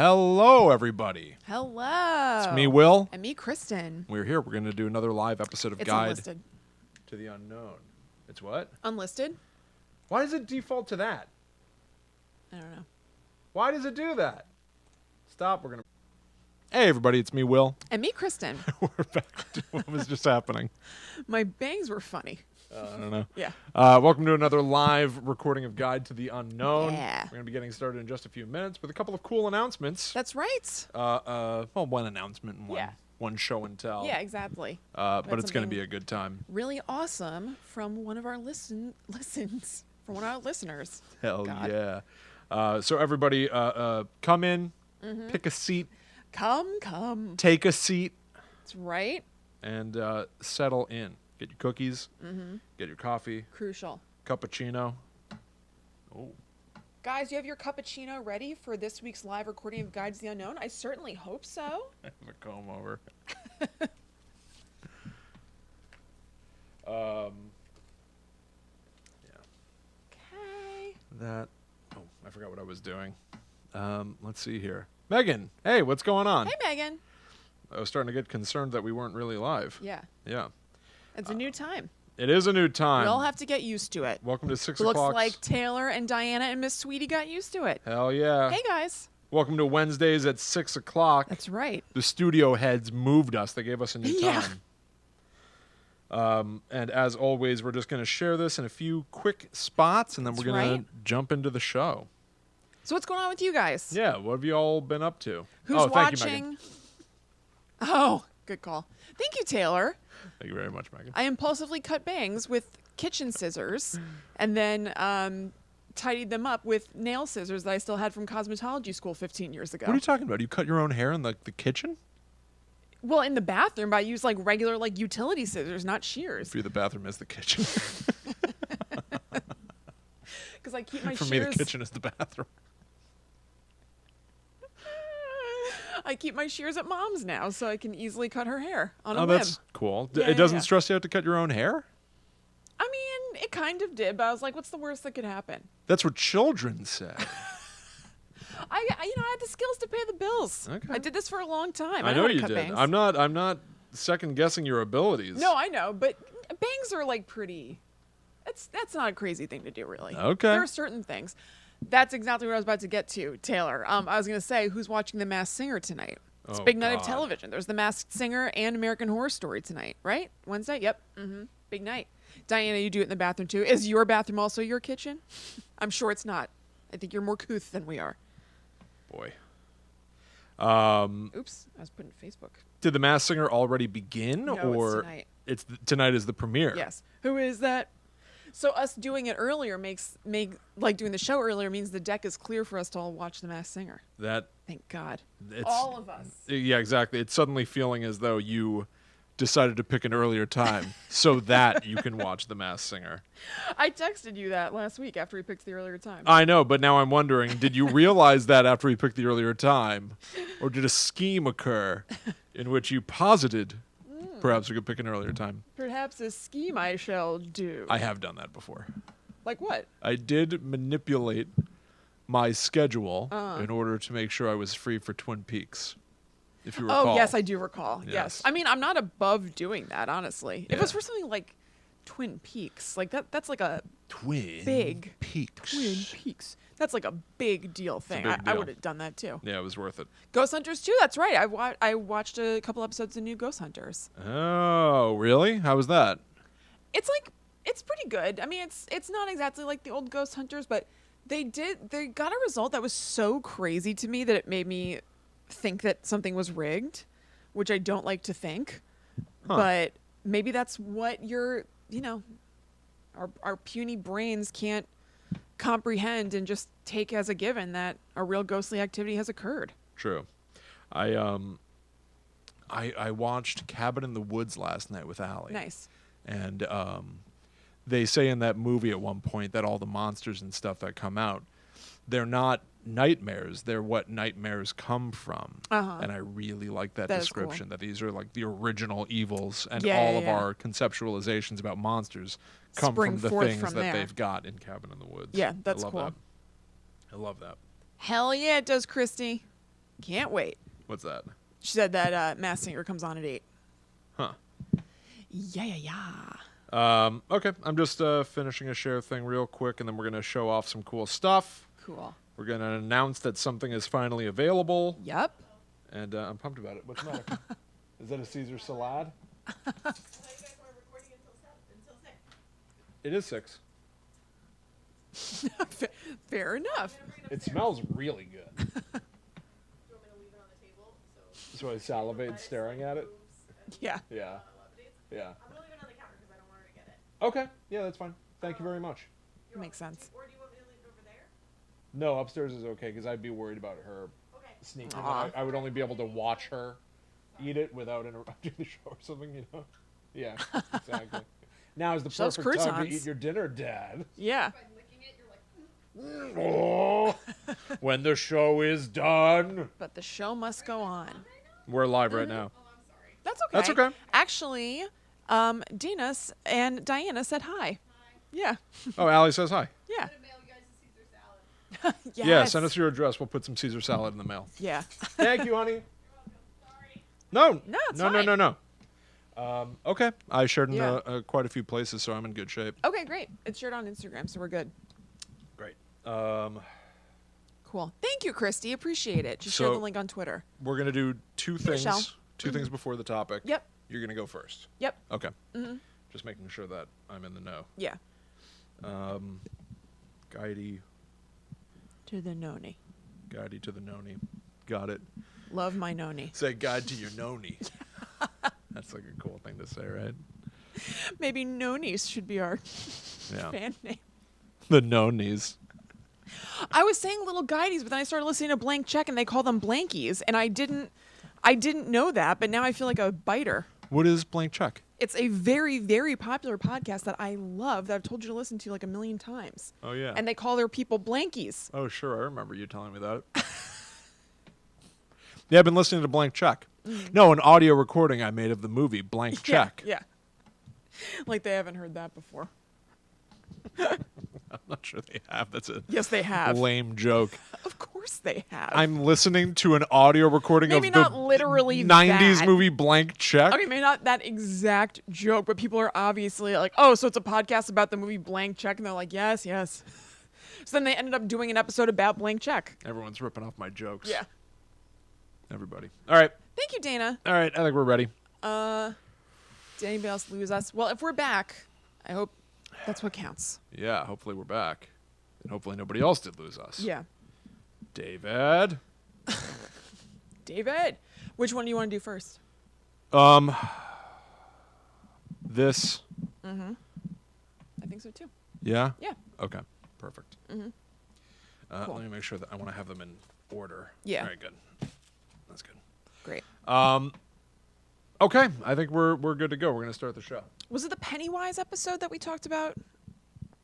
Hello, everybody. Hello. It's me, Will. And me, Kristen. We're here. We're going to do another live episode of It's Guide unlisted. to the Unknown. It's what? Unlisted? Why does it default to that? I don't know. Why does it do that? Stop. We're going to... Hey, everybody. It's me, Will. And me, Kristen. We're back to what was just happening. My bangs were funny. I don't know. Yeah. Welcome to another live recording of Guide to the Unknown. Yeah. We're going to be getting started in just a few minutes with a couple of cool announcements. That's right. Well, one announcement and one show and tell. Yeah, exactly. But it's going to be a good time. Really awesome from one of our listens. From one of our listeners. Hell God. yeah. So everybody, come in, pick a seat. Come. Take a seat. That's right. And settle in. Get your cookies. Get your coffee. Crucial. Cappuccino. Oh. Guys, do you have your cappuccino ready for this week's live recording of Guide to the Unknown? I certainly hope so. I have a comb over. Yeah. Okay. That. Oh, I forgot what I was doing. Let's see here. Megan, hey, what's going on? Hey, Megan. I was starting to get concerned that we weren't really live. Yeah. Yeah. It's a new time. It is a new time. We all have to get used to it. Welcome to 6 Looks o'clock. like Taylor and Diana and Miss Sweetie got used to it. Hell yeah. Hey, guys. Welcome to Wednesdays at 6 o'clock. That's right. The studio heads moved us. They gave us a new Yeah. time. And as always, we're just going to share this in a few quick spots, and then That's we're going right. to jump into the show. So what's going on with you guys? Yeah, what have you all been up to? Who's Thank watching? you, Megan. Oh, good call. Thank you, Taylor. Thank you very much, Megan. I impulsively cut bangs with kitchen scissors and then tidied them up with nail scissors that I still had from cosmetology school 15 years ago. What are you talking about? You cut your own hair in the kitchen? Well, in the bathroom, but I use like regular like utility scissors, not shears. For you, the bathroom is the kitchen. Because I keep my For shears. me, the kitchen is the bathroom. I keep my shears at mom's now, so I can easily cut her hair on a Oh, whim. that's cool. Yeah, It doesn't yeah. stress you out to cut your own hair? I mean, it kind of did, but I was like, what's the worst that could happen? That's what children say. I had the skills to pay the bills. Okay. I did this for a long time. I know how to you cut did. bangs. I'm not second guessing your abilities. No, I know, but bangs are like pretty. That's not a crazy thing to do, really. Okay. There are certain things. That's exactly what I was about to get to, Taylor. I was going to say, who's watching The Masked Singer tonight? It's Oh, a big night of God. television. There's The Masked Singer and American Horror Story tonight, right? Wednesday? Yep. Big night. Diana, you do it in the bathroom too. Is your bathroom also your kitchen? I'm sure it's not. I think you're more couth than we are. Boy. Oops, I was putting Facebook. Did The Masked Singer already begin? No, or it's tonight. Tonight is the premiere? Yes. Who is that? So us doing it earlier like doing the show earlier means the deck is clear for us to all watch The Masked Singer. Thank God. All of us. Yeah, exactly. It's suddenly feeling as though you decided to pick an earlier time so that you can watch The Masked Singer. I texted you that last week after we picked the earlier time. I know, but now I'm wondering, did you realize that after we picked the earlier time? Or did a scheme occur in which you posited perhaps we could pick an earlier time? Perhaps a scheme I shall do. I have done that before. Like what? I did manipulate my schedule in order to make sure I was free for Twin Peaks. If you recall. Oh, yes, I do recall. Yes. Yes. I mean, I'm not above doing that, honestly. If Yeah. it was for something like Twin Peaks, like that's like a Twin big Peaks. Twin Peaks. That's like a big deal thing. big I deal. would have done that too. Yeah, it was worth it. Ghost Hunters too. That's right. I watched a couple episodes of new Ghost Hunters. Oh, really? How was that? It's pretty good. I mean, it's not exactly like the old Ghost Hunters, but they got a result that was so crazy to me that it made me think that something was rigged, which I don't like to think. But maybe that's what our puny brains can't comprehend and just take as a given that a real ghostly activity has occurred. True. I watched Cabin in the Woods last night with Allie. Nice. And they say in that movie at one point that all the monsters and stuff that come out, they're not nightmares. They're what nightmares come from. And I really like that description, cool. that these are like the original evils, and Yeah, all yeah, of yeah. our conceptualizations about monsters come Spring from the forth things from that there. they've got in Cabin in the Woods. Yeah, that's I love cool. That. I love that. Hell yeah, it does, Christy. Can't wait. What's that? She said that Masked Singer comes on at 8. Huh. Yeah. Okay, I'm just finishing a share thing real quick, and then we're going to show off some cool stuff. Cool. We're going to announce that something is finally available. Yep. And I'm pumped about it. What's the matter? Is that a Caesar salad? I thought you guys weren't recording until 6. It is 6. Fair enough. It smells really good. Do you want me to leave it on the table? So I salivate staring at it? Yeah. Yeah. Yeah. I'm going to leave it on the counter because I don't want her to get it. Okay. Yeah, that's fine. Thank you very much. Makes sense. Or do you want me to leave it over there? No, upstairs is okay because I'd be worried about her Okay. sneaking. Aw. I would only be able to watch her eat it without interrupting the show or something, you know? Yeah, exactly. Now is the She loves perfect time to croutons. eat your dinner, Dad. Yeah. By licking it, you're like, Oh, when the show is done. But the show must go on. We're live right now. oh, I'm sorry. That's okay. That's okay. Actually, Dina and Diana said hi. Yeah. Oh, Allie says hi. Yeah. I'm going to mail you guys a Caesar salad. Yes. Yeah, send us your address. We'll put some Caesar salad in the mail. Yeah. Thank you, honey. Sorry. No. No, it's no, fine. no, no, no. Okay. I shared in Yeah. quite a few places, so I'm in good shape. Okay, great. It's shared on Instagram, so we're good. Great. Cool. Thank you, Christy. Appreciate it. Just So- share the link on Twitter. We're going to do two things. Michelle. Two things before the topic. Yep. You're going to go first. Yep. Okay. Mm-hmm. Just making sure that I'm in the know. Yeah. Guidey To the noni. to the noni. Got it. Love my noni. Say guide to your noni. That's like a cool thing to say, right? Maybe nonis should be our Yeah. fan name. The nonies. I was saying little guidies, but then I started listening to Blank Check, and they call them blankies, and I didn't know that, but now I feel like a biter. What is blank check? It's a very, very popular podcast that I love that I've told you to listen to like a million times. Oh, yeah. And they call their people blankies. Oh, sure. I remember you telling me that. Yeah, I've been listening to Blank Check. No, an audio recording I made of the movie Blank Check. Yeah. Like they haven't heard that before. I'm not sure they have. That's a Yes, they have. lame joke. Of course they have. I'm listening to an audio recording Maybe of the not literally 90s that. movie Blank Check. Okay, maybe not that exact joke, but people are obviously like, oh, so it's a podcast about the movie Blank Check, and they're like, yes, yes. So then they ended up doing an episode about Blank Check. Everyone's ripping off my jokes. Yeah. Everybody. All right. Thank you, Dana. All right. I think we're ready. Did anybody else lose us? Well, if we're back, I hope that's what counts. Yeah. Hopefully we're back. And hopefully nobody else did lose us. Yeah. David. David, which one do you want to do first? This. I think so too. Yeah? Yeah. Okay. Perfect. Cool. Let me make sure that I want to have them in order. Yeah. All right, good. That's good. Great. Okay. I think we're good to go. We're going to start the show. Was it the Pennywise episode that we talked about?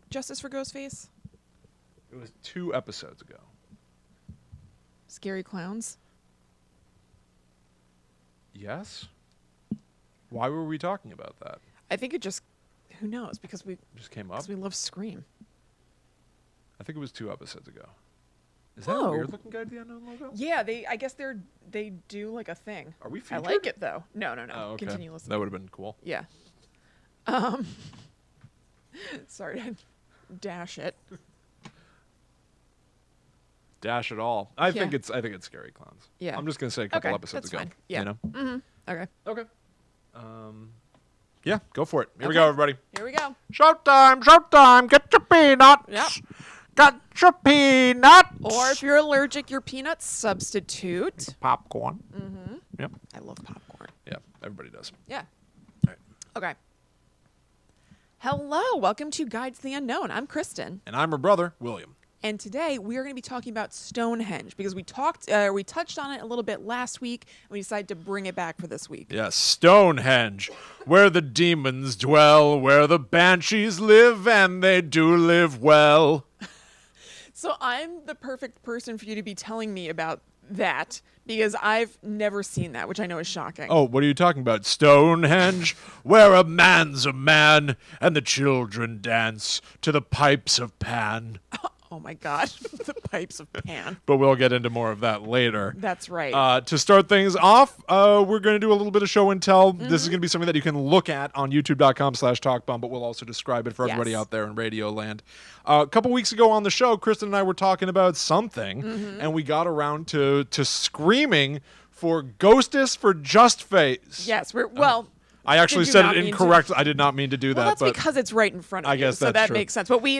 Justice for Ghostface? It was 2 episodes ago. Scary Clowns? Yes? Why were we talking about that? I think it just, who knows, because we Just came up? love Scream. I think it was 2 episodes ago. Is that Oh. a weird looking Guide to the Unknown logo? Yeah, I guess they do like a thing. Are we I featured? like it though. No. Oh, okay. Continue listening. That would have been cool. Yeah. Sorry to dash it. Dash it all. I Yeah. think it's Scary Clowns. Yeah. I'm just gonna say a couple Okay, episodes that's ago. fine. Yeah. You know? Mm-hmm. Okay. Okay. Yeah, go for it. Here we Okay. go, everybody. Here we go. Showtime, get your peanuts. Yep. Got your peanuts. Or if you're allergic, your peanut substitute. Popcorn. Mm-hmm. Yep. I love popcorn. Yeah, everybody does. Yeah. All right. Okay. Hello, welcome to Guide to the Unknown. I'm Kristen, And I'm her brother, William. and today we are going to be talking about Stonehenge because we touched on it a little bit last week, and we decided to bring it back for this week. Yes, Stonehenge, where the demons dwell, where the banshees live, and they do live well. So I'm the perfect person for you to be telling me about that because I've never seen that, which I know is shocking. Oh, what are you talking about? Stonehenge, where a man's a man, and the children dance to the pipes of Pan. Oh my God, the pipes of Pan. But we'll get into more of that later. That's right. To start things off, we're going to do a little bit of show and tell. This is going to be something that you can look at on youtube.com/talkbump, but we'll also describe it for everybody out there in radio land. A couple weeks ago on the show, Kristen and I were talking about something, and we got around to screaming for GhosticeForJustface. Yes, I actually Did you said not it mean incorrect. I did not mean to do well, that. that's but because it's right in front of I you. guess so that's that true. makes sense. But we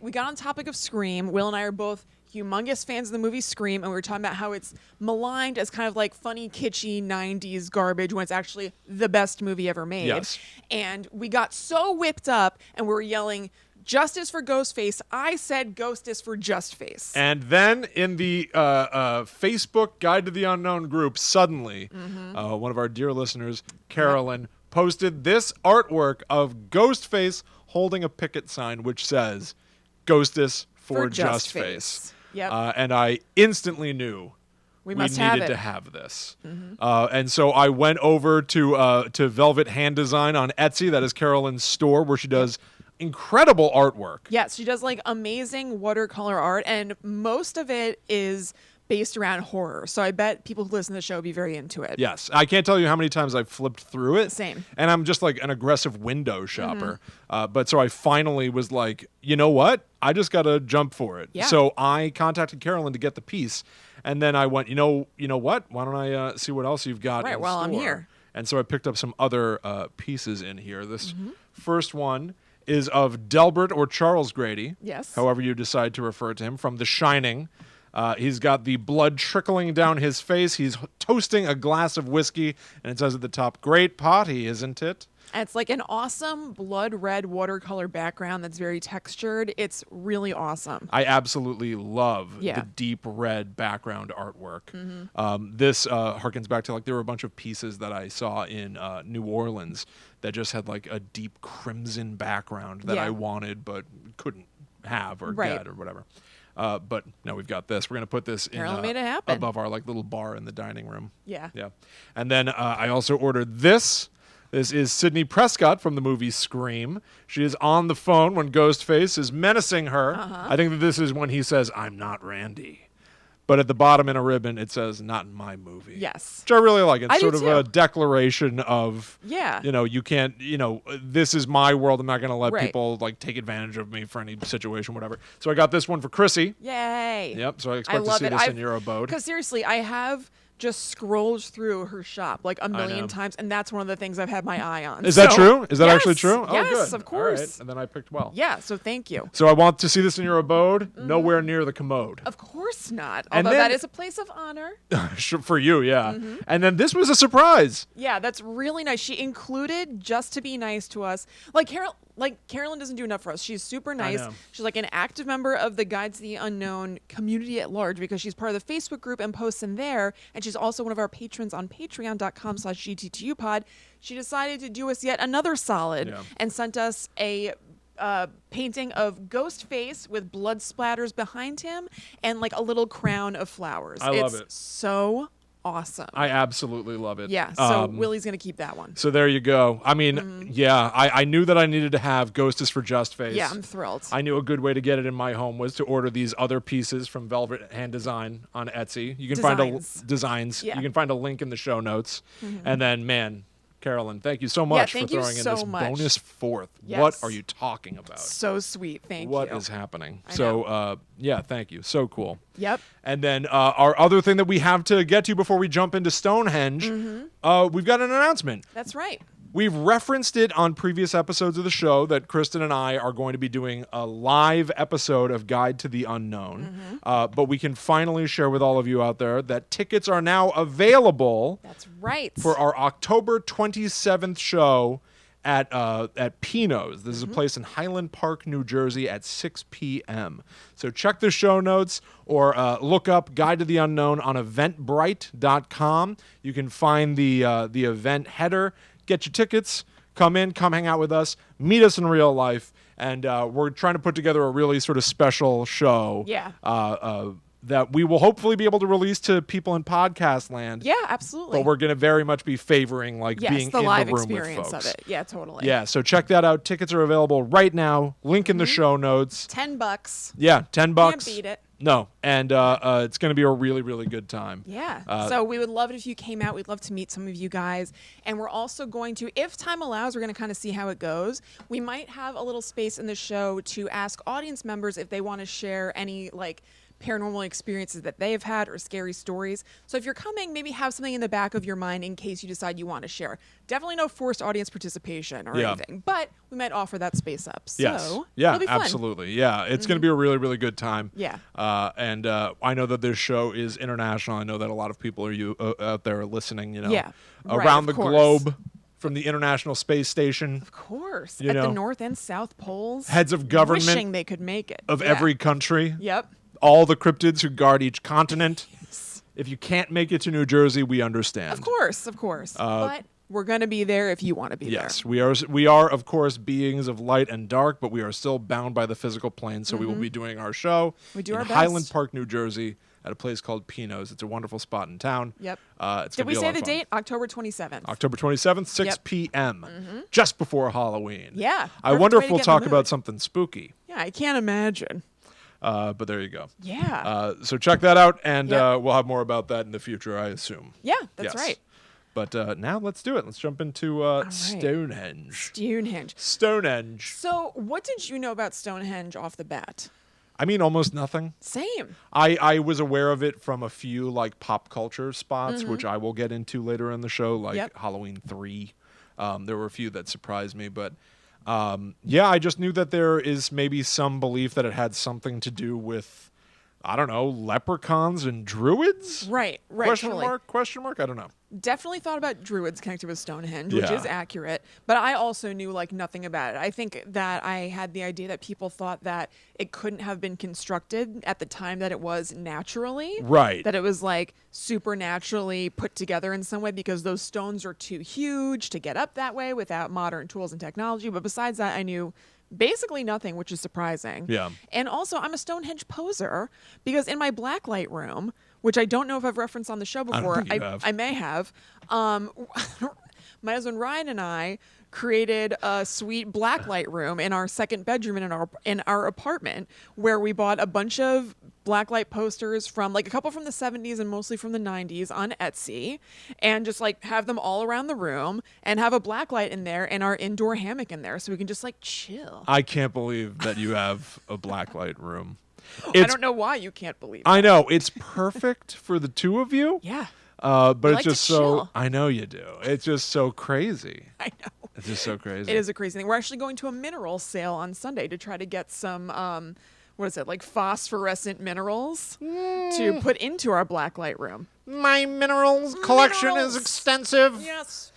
got on topic of Scream. Will and I are both humongous fans of the movie Scream, and we were talking about how it's maligned as kind of like funny, kitschy 90s garbage when it's actually the best movie ever made. Yes. And we got so whipped up, and we were yelling, "Justice for Ghostface." I said GhosticeForJustface. And then in the Facebook Guide to the Unknown group, suddenly, one of our dear listeners, Carolyn, posted this artwork of Ghostface holding a picket sign which says, GhosticeForJustface. Yep. And I instantly knew we needed have it. to have this. And so I went over to Velvet Hand Design on Etsy. That is Carolyn's store where she does incredible artwork. Yes, she does like amazing watercolor art, and most of it is based around horror. So I bet people who listen to the show will be very into it. Yes. I can't tell you how many times I've flipped through it. Same. And I'm just like an aggressive window shopper. But so I finally was like, you know what? I just got to jump for it. Yeah. So I contacted Carolyn to get the piece. And then I went, you know what? Why don't I see what else you've got Right, in well, store? I'm here. And so I picked up some other pieces in here. This first one is of Delbert or Charles Grady. Yes. However you decide to refer to him, from The Shining. He's got the blood trickling down his face. He's toasting a glass of whiskey, and it says at the top, "Great potty, isn't it?" And it's like an awesome blood red watercolor background that's very textured. It's really awesome. I absolutely love Yeah. the deep red background artwork. This harkens back to, like, there were a bunch of pieces that I saw in New Orleans that just had like a deep crimson background that Yeah. I wanted but couldn't have or Right. get or whatever. But no, we've got this. We're going to put this Carolyn made it happen. above our like little bar in the dining room. Yeah. Yeah. And then I also ordered this. This is Sidney Prescott from the movie Scream. She is on the phone when Ghostface is menacing her. I think that this is when he says, "I'm not Randy." But at the bottom in a ribbon, it says, "Not in my movie." Yes. Which I really like. It's I do sort of a too. declaration of, Yeah. you can't, this is my world. I'm not going to let Right. people like take advantage of me for any situation, whatever. So I got this one for Krissy. Yay. Yep. So I expect to love see it. this in your abode. Because seriously, I have just scrolled through her shop like a know. million times, and that's one of the things I've had my eye on. Is that So- true? Is that Yes, actually true? Oh, yes, good. of course. All right. And then I picked well. Yeah, so thank you. So I want to see this in your abode, nowhere near the commode. Of course not. And Although that then- is a place of honor. Sure, for you, yeah. And then this was a surprise. Yeah, that's really nice. She included, just to be nice to us, Carolyn doesn't do enough for us. She's super nice. know. She's like an active member of the Guides to the Unknown community at large because she's part of the Facebook group and posts in there. And she's also one of our patrons on patreon.com/GTTUpod. She decided to do us yet another solid Yeah. and sent us a painting of Ghostface with blood splatters behind him and like a little crown of flowers. I love It's it. so awesome. I absolutely love it. Yeah, so Willie's going to keep that one. So there you go. I mean, yeah, I knew that I needed to have GhosticeForJustface. Yeah, I'm thrilled. I knew a good way to get it in my home was to order these other pieces from Velvet Hand Design on Etsy. You can find designs. Yeah. You can find a link in the show notes. And then, man, Carolyn, thank you so much for thank you throwing in so this much. bonus fourth. Yes. What are you talking about? So sweet. Thank you. What is happening? I So, yeah, thank you. So cool. Yep. And then our other thing that we have to get to before we jump into Stonehenge, we've got an announcement. That's right. We've referenced it on previous episodes of the show that Kristen and I are going to be doing a live episode of Guide to the Unknown. But we can finally share with all of you out there that tickets are now available That's right. for our October 27th show at Pino's. This is a place in Highland Park, New Jersey at 6 p.m. So check the show notes or look up Guide to the Unknown on eventbrite.com. You can find the event header. Get your tickets, come hang out with us, meet us in real life, and we're trying to put together a really sort of special show. Yeah. that we will hopefully be able to release to people in podcast land. Yeah, absolutely. But we're going to very much be favoring being the in live the room with experience folks. of it. Yeah, totally. Yeah, so check that out. Tickets are available right now. Link in the show notes. $10. Yeah, $10. Can't beat it. No, and it's going to be a really, really good time. Yeah. So we would love it if you came out. We'd love to meet some of you guys. And we're also going to, if time allows, we're going to kind of see how it goes. We might have a little space in the show to ask audience members if they want to share any paranormal experiences that they have had or scary stories. So if you're coming, maybe have something in the back of your mind in case you decide you want to share. Definitely no forced audience participation or anything, but we might offer that space up. So yes. Yeah, it'll be fun. absolutely. Yeah, it's going to be a really, really good time. Yeah. And I know that this show is international. I know that a lot of people are out there listening, around the globe from the International Space Station. Of course. The North and South Poles. Heads of government. Wishing they could make it. Of every country. Yep. All the cryptids who guard each continent. Yes. If you can't make it to New Jersey, we understand. Of course. But we're going to be there if you want to be there. Yes, we are, of course, beings of light and dark, but we are still bound by the physical plane, so we will be doing our show in our Highland Park, New Jersey, at a place called Pino's. It's a wonderful spot in town. Yep. Did we say the date? October 27th. October 27th, 6 p.m., just before Halloween. Yeah. I wonder if we'll talk about something spooky. Yeah, I can't imagine. But there you go. Yeah. So check that out, and we'll have more about that in the future, I assume. Yeah, that's right. But now let's do it. Let's jump into Stonehenge. Stonehenge. So what did you know about Stonehenge off the bat? I mean, almost nothing. Same. I was aware of it from a few pop culture spots, which I will get into later in the show, Halloween 3. There were a few that surprised me, but I just knew that there is maybe some belief that it had something to do with, I don't know, leprechauns and druids? Right. Question mark? I don't know. Definitely thought about druids connected with Stonehenge, which is accurate, but I also knew nothing about it. I think that I had the idea that people thought that it couldn't have been constructed at the time that it was naturally. Right. That it was supernaturally put together in some way because those stones are too huge to get up that way without modern tools and technology. But besides that, I knew basically nothing, which is surprising. Yeah. And also, I'm a Stonehenge poser because in my blacklight room, which I don't know if I've referenced on the show before, I may have, my husband Ryan and I created a sweet blacklight room in our second bedroom in our apartment where we bought a bunch of blacklight posters from a couple from the 70s and mostly from the 90s on Etsy and just have them all around the room and have a blacklight in there and our indoor hammock in there so we can just chill. I can't believe that you have a blacklight room. I don't know why you can't believe I that. know. It's perfect for the two of you. Yeah. But it's just so chill. I know you do. It's just so crazy. I know. It's just so crazy. It is a crazy thing. We're actually going to a mineral sale on Sunday to try to get some phosphorescent minerals to put into our blacklight room. My minerals collection is extensive. Yes.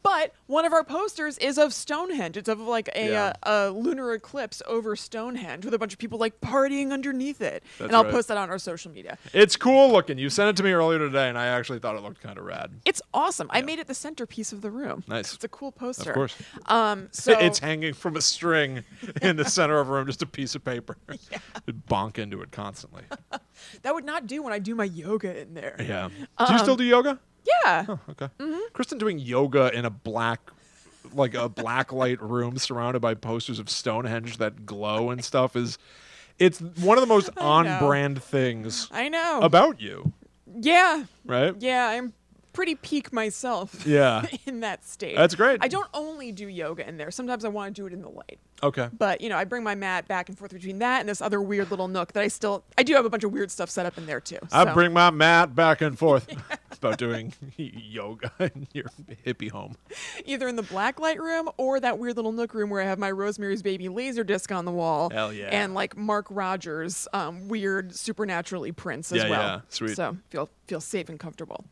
But one of our posters is of Stonehenge. It's of a lunar eclipse over Stonehenge with a bunch of people partying underneath it. And I'll post that on our social media. It's cool looking. You sent it to me earlier today, and I actually thought it looked kind of rad. It's awesome. I made it the centerpiece of the room. Nice. It's a cool poster. Of course. So it's hanging from a string in the center of a room, just a piece of paper. Yeah. You'd bonk into it constantly. That would not do when I do my yoga in there. Yeah. Do you still do yoga? Yeah. Oh, okay. Kristen doing yoga in a black light room surrounded by posters of Stonehenge that glow and stuff it's one of the most on-brand things I know about you. Yeah. Right? Yeah, I'm pretty peak myself in that state. That's great. I don't only do yoga in there. Sometimes I want to do it in the light. Okay. But, I bring my mat back and forth between that and this other weird little nook that I do have a bunch of weird stuff set up in there too. I bring my mat back and forth. It's about doing yoga in your hippie home. Either in the blacklight room or that weird little nook room where I have my Rosemary's Baby laser disc on the wall. Hell yeah. And Mark Rogers weird supernaturally prints as well. Yeah, sweet. So feel safe and comfortable.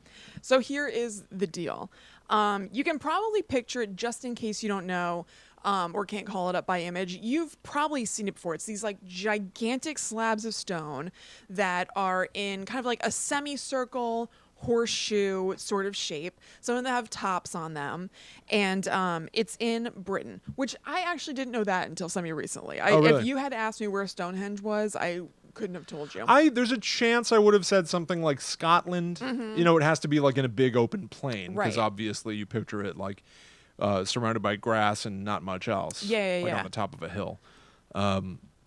So here is the deal. You can probably picture it just in case you don't know. Or can't call it up by image. You've probably seen it before. It's these gigantic slabs of stone that are in kind of a semicircle horseshoe sort of shape. Some of them have tops on them. And it's in Britain, which I actually didn't know that until semi-recently. Really? If you had asked me where Stonehenge was, I couldn't have told you. There's a chance I would have said something like Scotland. You know, it has to be like in a big open plain because Right. obviously you picture it like surrounded by grass and not much else. Yeah, like yeah. on the top of a hill.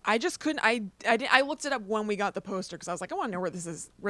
I just couldn't. I looked it up when we got the poster because I was like, I want to know where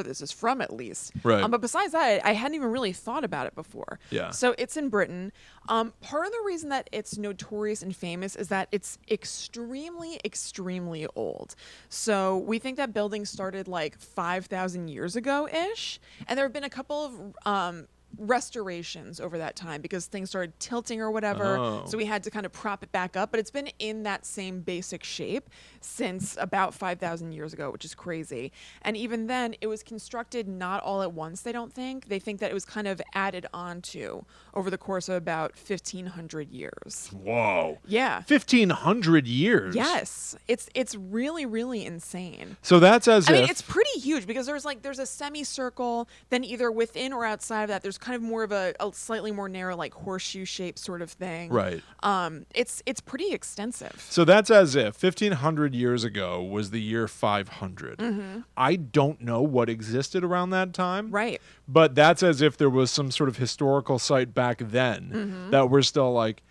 this is from at least. Right. But besides that, I hadn't even really thought about it before. Yeah. So it's in Britain. Part of the reason that it's notorious and famous is that it's extremely, extremely old. So we think that building started like 5,000 years ago ish, and there have been a couple of restorations over that time because things started tilting or whatever. Oh. So we had to kind of prop it back up, but it's been in that same basic shape since about 5,000 years ago, which is crazy. And even then, it was constructed not all at once, they don't think. They think that it was kind of added onto over the course of about 1,500 years. Whoa. Yeah. 1,500 years. Yes. It's really, really insane. So that's as I if mean, it's pretty huge because there's a semicircle, then either within or outside of that, there's kind of more of a slightly more narrow, like horseshoe shaped sort of thing. right. It's pretty extensive. So that's as if 1,500 years ago was the year 500. I don't know what existed around that time. Right. But that's as if there was some sort of historical site back then that we're still like,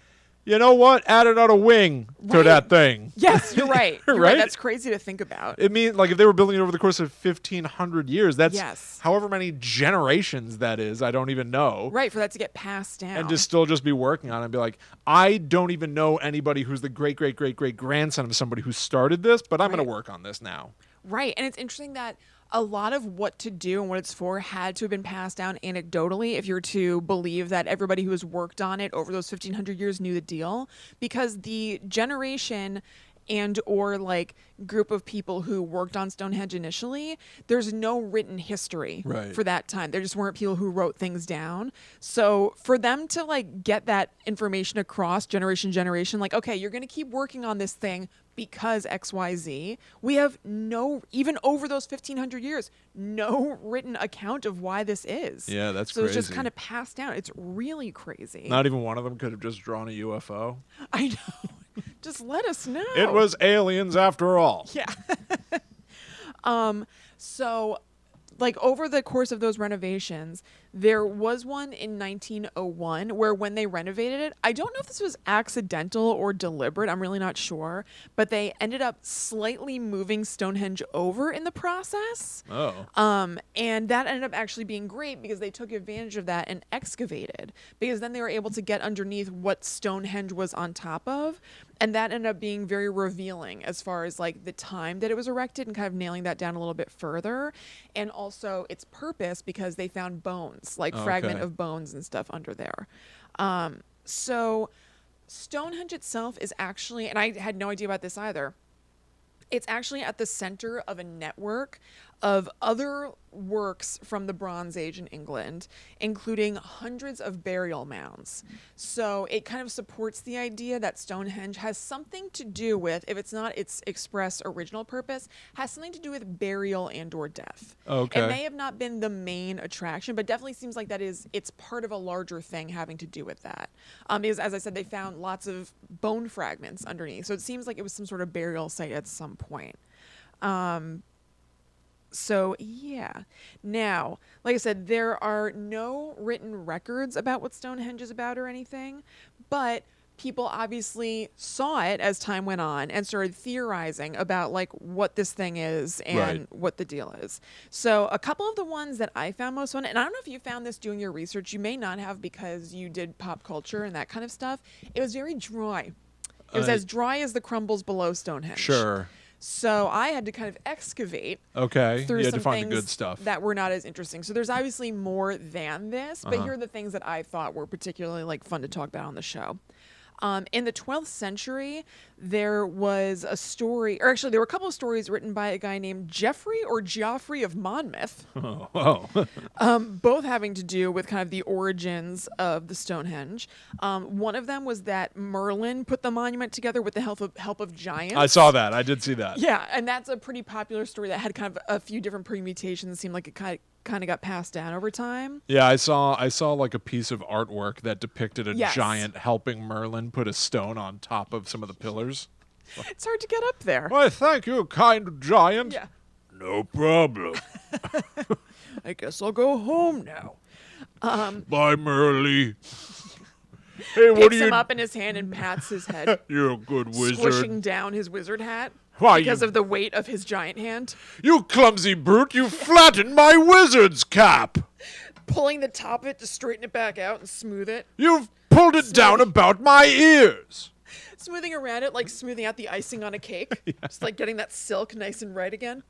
you know what? Add another wing to Right. that thing. Yes, you're right. You're right. Right? That's crazy to think about. It means like if they were building it over the course of 1,500 years, that's Yes. however many generations that is. I don't even know. Right, for that to get passed down. And to still just be working on it and be like, I don't even know anybody who's the great, great, great, great grandson of somebody who started this, but I'm going Right. to work on this now. Right. And it's interesting that a lot of what to do and what it's for had to have been passed down anecdotally if you're to believe that everybody who has worked on it over those 1,500 years knew the deal, because the generation and or like group of people who worked on Stonehenge initially, there's no written history Right. for that time. There just weren't people who wrote things down. So for them to like get that information across generation to generation, like, okay, you're going to keep working on this thing because XYZ, we have no, even over those 1,500 years, no written account of why this is. Yeah, that's so it's just crazy. kind of passed down. It's really crazy. Not even one of them could have just drawn a UFO. I know. Just let us know. It was aliens after all. Yeah. So like over the course of those renovations, there was one in 1901 where when they renovated it, I don't know if this was accidental or deliberate, I'm really not sure, but they ended up slightly moving Stonehenge over in the process. Oh. And that ended up actually being great because they took advantage of that and excavated, because then they were able to get underneath what Stonehenge was on top of. And that ended up being very revealing as far as like the time that it was erected and kind of nailing that down a little bit further. And also its purpose, because they found bones, like fragment Okay. of bones and stuff under there. So Stonehenge itself is actually, and I had no idea about this either, it's actually at the center of a network of other works from the Bronze Age in England, including hundreds of burial mounds. So it kind of supports the idea that Stonehenge has something to do with, if it's not its express original purpose, has something to do with burial and or death. Okay. It may have not been the main attraction, but definitely seems like it's part of a larger thing having to do with that. Because as I said, they found lots of bone fragments underneath. So it seems like it was some sort of burial site at some point. So, yeah. Now, like I said, there are no written records about what Stonehenge is about or anything, but people obviously saw it as time went on and started theorizing about like what this thing is and Right. what the deal is. So a couple of the ones that I found most fun, and I don't know if you found this doing your research, you may not have because you did pop culture and that kind of stuff. It was very dry. It was as dry as the crumbles below Stonehenge. Sure. So I had to kind of excavate Okay. through You had some to find the things good stuff. that were not as interesting. So there's obviously more than this, but Uh-huh. here are the things that I thought were particularly like fun to talk about on the show. In the 12th century, there was a story, or actually there were a couple of stories written by a guy named Geoffrey of Monmouth, Oh. both having to do with kind of the origins of the Stonehenge. One of them was that Merlin put the monument together with the help of giants. I saw that. I did see that. Yeah, and that's a pretty popular story that had kind of a few different permutations. It seemed like it kind of got passed down over time. Yeah, I saw like a piece of artwork that depicted a Yes. giant helping Merlin put a stone on top of some of the pillars. It's hard to get up there. Why, thank you, kind giant. Yeah. No problem. I guess I'll go home now. Bye, Merle. Hey, what Picks are you? him up in his hand and pats his head, You're a good wizard. squishing down his wizard hat Why, because you- of the weight of his giant hand. You clumsy brute! You flattened my wizard's cap. Pulling the top of it to straighten it back out and smooth it. You've pulled it down about my ears. Smoothing around it like smoothing out the icing on a cake. Just like getting that silk nice and right again.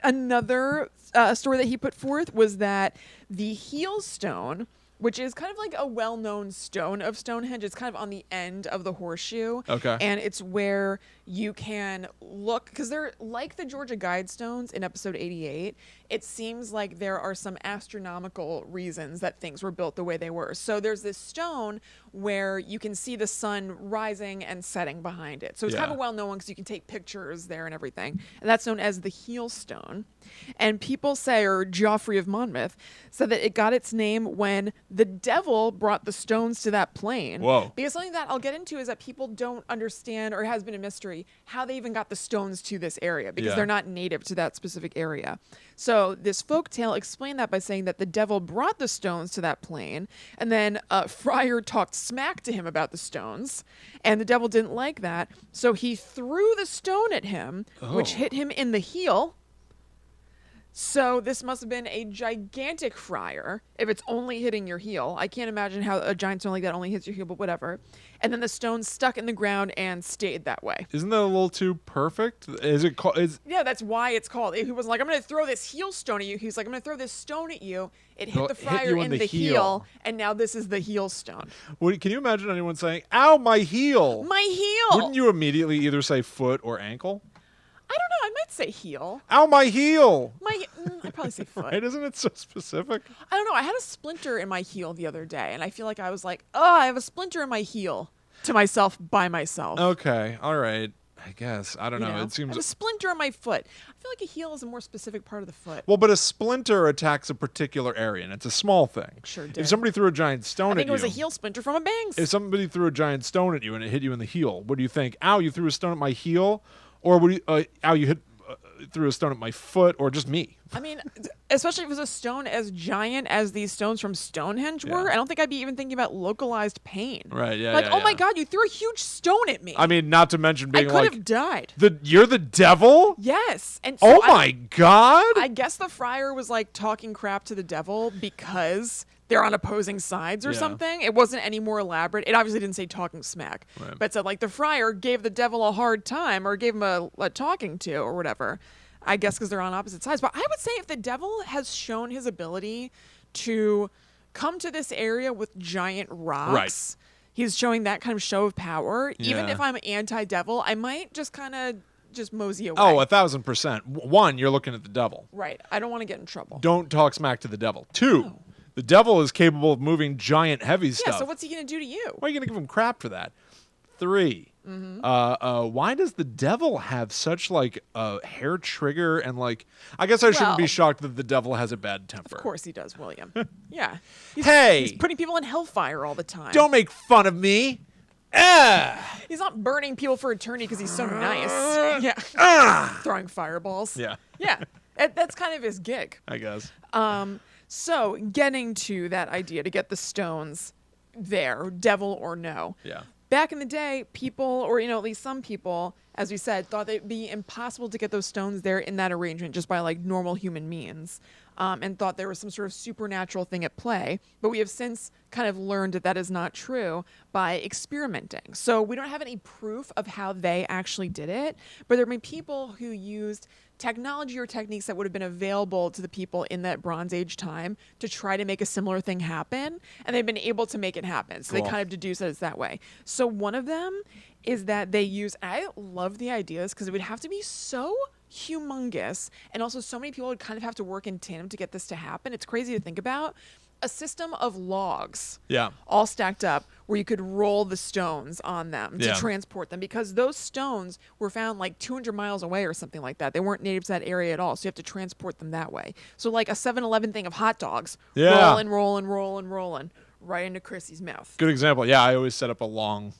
Another story that he put forth was that the heel stone, which is kind of like a well-known stone of Stonehenge, it's kind of on the end of the horseshoe. Okay. And it's where you can look, because they're like the Georgia Guidestones in episode 88. It seems like there are some astronomical reasons that things were built the way they were. So there's this stone where you can see the sun rising and setting behind it. So it's kind of a well-known one because you can take pictures there and everything. And that's known as the heel stone. And people say, or Geoffrey of Monmouth said that it got its name when the devil brought the stones to that plain. Whoa. Because something that I'll get into is that people don't understand, or has been a mystery, how they even got the stones to this area because they're not native to that specific area. So this folktale explained that by saying that the devil brought the stones to that plain, and then a friar talked smack to him about the stones, and the devil didn't like that, so he threw the stone at him, which hit him in the heel. So this must have been a gigantic friar if it's only hitting your heel. I can't imagine how a giant stone like that only hits your heel, but whatever. And then the stone stuck in the ground and stayed that way. Isn't that a little too perfect? Is it called? Yeah, that's why it's called. He wasn't like, I'm going to throw this heel stone at you. He's like, I'm going to throw this stone at you. It hit the friar in the heel, and now this is the heel stone. Can you imagine anyone saying, "Ow, my heel"? My heel. Wouldn't you immediately either say foot or ankle? I don't know. I might say heel. Ow, my heel. I'd probably say foot. Right? Isn't it so specific? I don't know. I had a splinter in my heel the other day, and I feel like I was like, oh, I have a splinter in my heel to myself by myself. Okay. All right. I guess. I don't know. It I have seems. a splinter in my foot. I feel like a heel is a more specific part of the foot. Well, but a splinter attacks a particular area, and it's a small thing. Sure did. If somebody threw a giant stone I think at it was you, a heel splinter from a bangs. if somebody threw a giant stone at you and it hit you in the heel, what do you think? Ow, you threw a stone at my heel, or would you? Ow, you threw a stone at my foot, or just me? I mean, especially if it was a stone as giant as these stones from Stonehenge were, Yeah. I don't think I'd be even thinking about localized pain. Right? Yeah. Like, yeah, oh my yeah. God, you threw a huge stone at me. I mean, not to mention I being could like have died. you're the devil. Yes. And so Oh my God. I guess the friar was like talking crap to the devil because they're on opposing sides or Yeah. something. It wasn't any more elaborate. It obviously didn't say talking smack, Right. but it said like the friar gave the devil a hard time or gave him a talking to or whatever. I guess because they're on opposite sides. But I would say if the devil has shown his ability to come to this area with giant rocks, he's showing that kind of show of power. Even Yeah. if I'm anti-devil, I might just kind of just mosey away. Oh, 1,000%. One, you're looking at the devil. Right. I don't want to get in trouble. Don't talk smack to the devil. Two, the devil is capable of moving giant, heavy stuff. Yeah, so what's he going to do to you? Why are you going to give him crap for that? Three, why does the devil have such like a hair trigger and like? I guess I shouldn't be Well- shocked that the devil has a bad temper. Of course he does, William. Yeah. Hey, He's putting people in hellfire all the time. don't make fun of me. Ah, He's not burning people for eternity because he's so nice. Yeah. Throwing fireballs. yeah, Yeah. That's kind of his gig. I guess. So getting to that idea to get the stones there, devil or no. Yeah. Back in the day, people, or at least some people, as we said, thought it'd be impossible to get those stones there in that arrangement just by like normal human means, and thought there was some sort of supernatural thing at play. But we have since kind of learned that that is not true by experimenting. So we don't have any proof of how they actually did it, but there have been people who used technology or techniques that would have been available to the people in that Bronze Age time to try to make a similar thing happen, and they've been able to make it happen. So Cool. they kind of deduce that it's that way. So one of them is that they use, I love the ideas because it would have to be so humongous, and also so many people would kind of have to work in tandem to get this to happen. It's crazy to think about. A system of logs Yeah. all stacked up where you could roll the stones on them to Yeah. transport them, because those stones were found like 200 miles away or something like that. They weren't native to that area at all, so you have to transport them that way. So like a 7-Eleven thing of hot dogs, Yeah. rolling, right into Krissy's mouth. Good example. Yeah, I always set up a long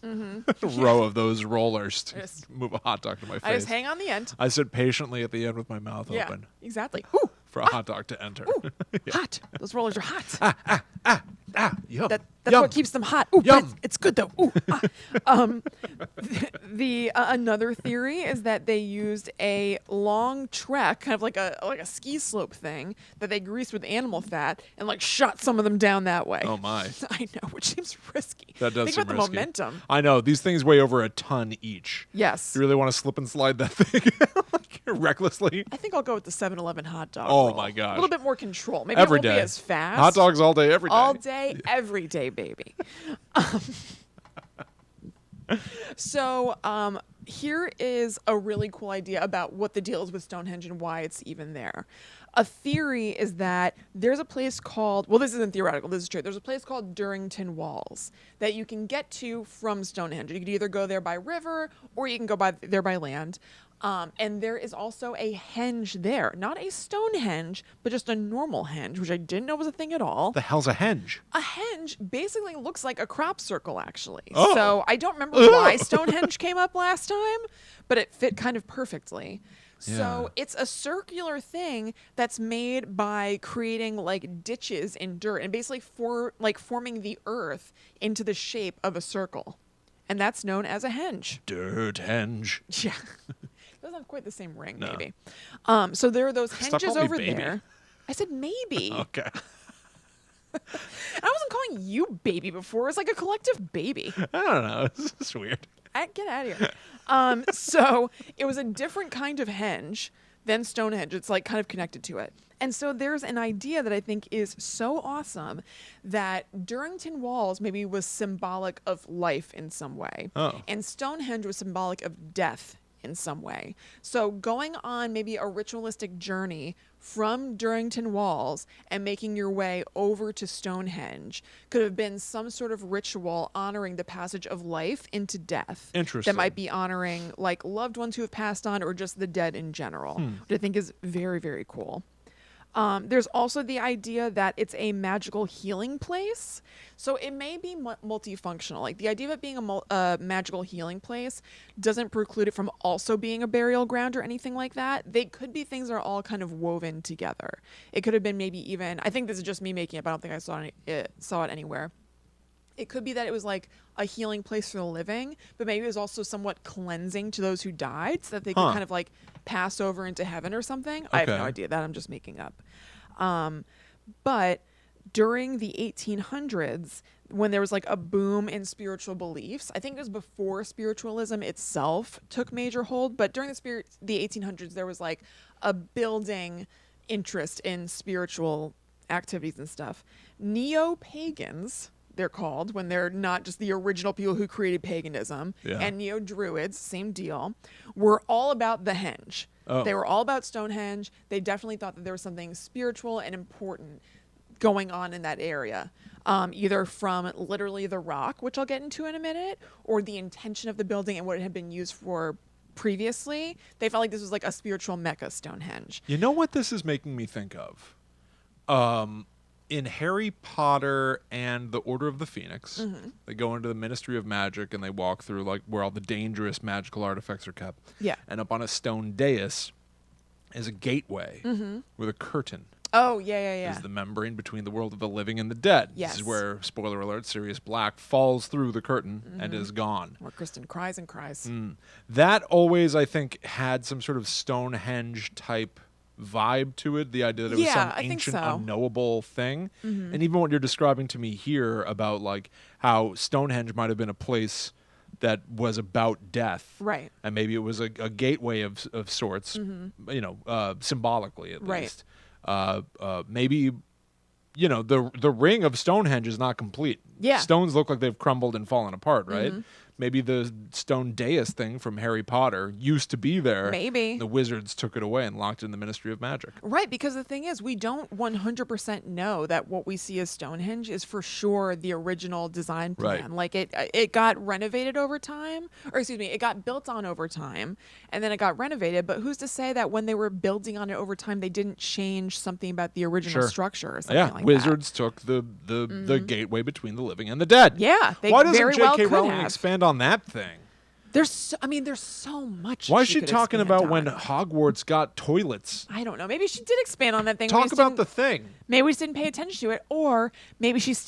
row of those rollers to Just- move a hot dog to my face. I just hang on the end. I sit patiently at the end with my mouth Yeah, open exactly. Ooh, for a hot dog to enter. hot. Those rollers are hot. Yum. That's Yum. what keeps them hot. Ooh, but Yum. it's good though. Ooh, the another theory is that they used a long trek, kind of like a ski slope thing that they greased with animal fat and like shot some of them down that way. Oh my. I know, which seems risky. That does Think seem about risky. the momentum. I know. These things weigh over a ton each. Yes. You really want to slip and slide that thing like, recklessly? I think I'll go with the 7-Eleven hot dog. Oh roll. my gosh. A little bit more control. Maybe Every it won't day. be as fast. Hot dogs all day, every day. All day, every day, baby. So here is a really cool idea about what the deal is with Stonehenge and why it's even there. A theory is that there's a place called, well, this isn't theoretical, this is true. There's a place called Durrington Walls that you can get to from Stonehenge. You could either go there by river or you can go there by land. And there is also a henge there. Not a Stonehenge, but just a normal henge, which I didn't know was a thing at all. The hell's a henge? A henge basically looks like a crop circle, actually. Oh. So I don't remember why Stonehenge came up last time, but it fit kind of perfectly. So Yeah. it's a circular thing that's made by creating like ditches in dirt and basically forming the earth into the shape of a circle. And that's known as a henge. Dirt henge. Yeah. Doesn't have quite the same ring, No. maybe. So there are those Stop henges calling me over baby. there. I said maybe. Okay. And I wasn't calling you baby before. It's like a collective baby. I don't know. This is weird. Get out of here. So it was a different kind of henge than Stonehenge. It's like kind of connected to it. And so there's an idea that I think is so awesome that Durrington Walls maybe was symbolic of life in some way. Oh. And Stonehenge was symbolic of death in some way. So going on maybe a ritualistic journey from Durrington Walls and making your way over to Stonehenge could have been some sort of ritual honoring the passage of life into death. Interesting. That might be honoring like loved ones who have passed on or just the dead in general, which I think is very, very cool. There's also the idea that it's a magical healing place. So it may be multifunctional. Like the idea of it being a magical healing place doesn't preclude it from also being a burial ground or anything like that. They could be things that are all kind of woven together. It could have been maybe even, I think this is just me making it, but I don't think I saw it anywhere. It could be that it was like a healing place for the living, but maybe it was also somewhat cleansing to those who died so that they could kind of like pass over into heaven or something. I have no idea. That I'm just making up. But during the 1800s, when there was like a boom in spiritual beliefs, I think it was before spiritualism itself took major hold, but during the 1800s, there was like a building interest in spiritual activities and stuff. Neo-pagans, they're called when they're not just the original people who created paganism, and neo-druids, same deal, were all about the henge. Oh. They were all about Stonehenge. They definitely thought that there was something spiritual and important going on in that area, either from literally the rock, which I'll get into in a minute, or the intention of the building and what it had been used for previously. They felt like this was like a spiritual mecca, Stonehenge. You know what this is making me think of? In Harry Potter and the Order of the Phoenix, they go into the Ministry of Magic and they walk through like where all the dangerous magical artifacts are kept. Yeah. And up on a stone dais is a gateway with a curtain. Oh, yeah. Is the membrane between the world of the living and the dead. Yes. This is where, spoiler alert, Sirius Black falls through the curtain and is gone. Where Kristen cries and cries. That always, I think, had some sort of Stonehenge type vibe to it. The idea that it was some I think ancient, so. unknowable thing. And even what you're describing to me here about like how Stonehenge might have been a place that was about death. Right. And maybe it was a gateway of sorts, you know, symbolically at Right. least. Maybe, you know, the ring of Stonehenge is not complete. Yeah. Stones look like they've crumbled and fallen apart, right? Maybe the stone dais thing from Harry Potter used to be there. Maybe. The wizards took it away and locked it in the Ministry of Magic. Right, because the thing is, we don't 100% know that what we see as Stonehenge is for sure the original design plan. Right. Like it got renovated over time, or excuse me, it got built on over time, and then it got renovated. But who's to say that when they were building on it over time, they didn't change something about the original Sure. structure or something Yeah, like wizards took the gateway between the living and the dead. Yeah, they Why doesn't very well J.K. could Rowling have. expand on that thing? There's so much. Why is she could talking expand about when on. Hogwarts got toilets? I don't know. Maybe she did expand on that thing. We Talk just about didn't- the thing. Maybe we just didn't pay attention to it, or maybe she's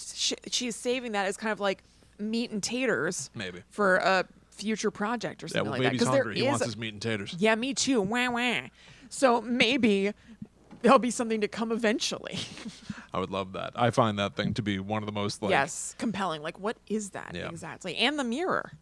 saving that as kind of like meat and taters, Maybe. for a future project or Yeah, something well, like that. baby's 'Cause there hungry. He is wants a- his meat and taters. Yeah, me too. Wah wah. So maybe there'll be something to come eventually. I would love that. I find that thing to be one of the most like Yes, compelling. Like, what is that Yeah. exactly? And the mirror.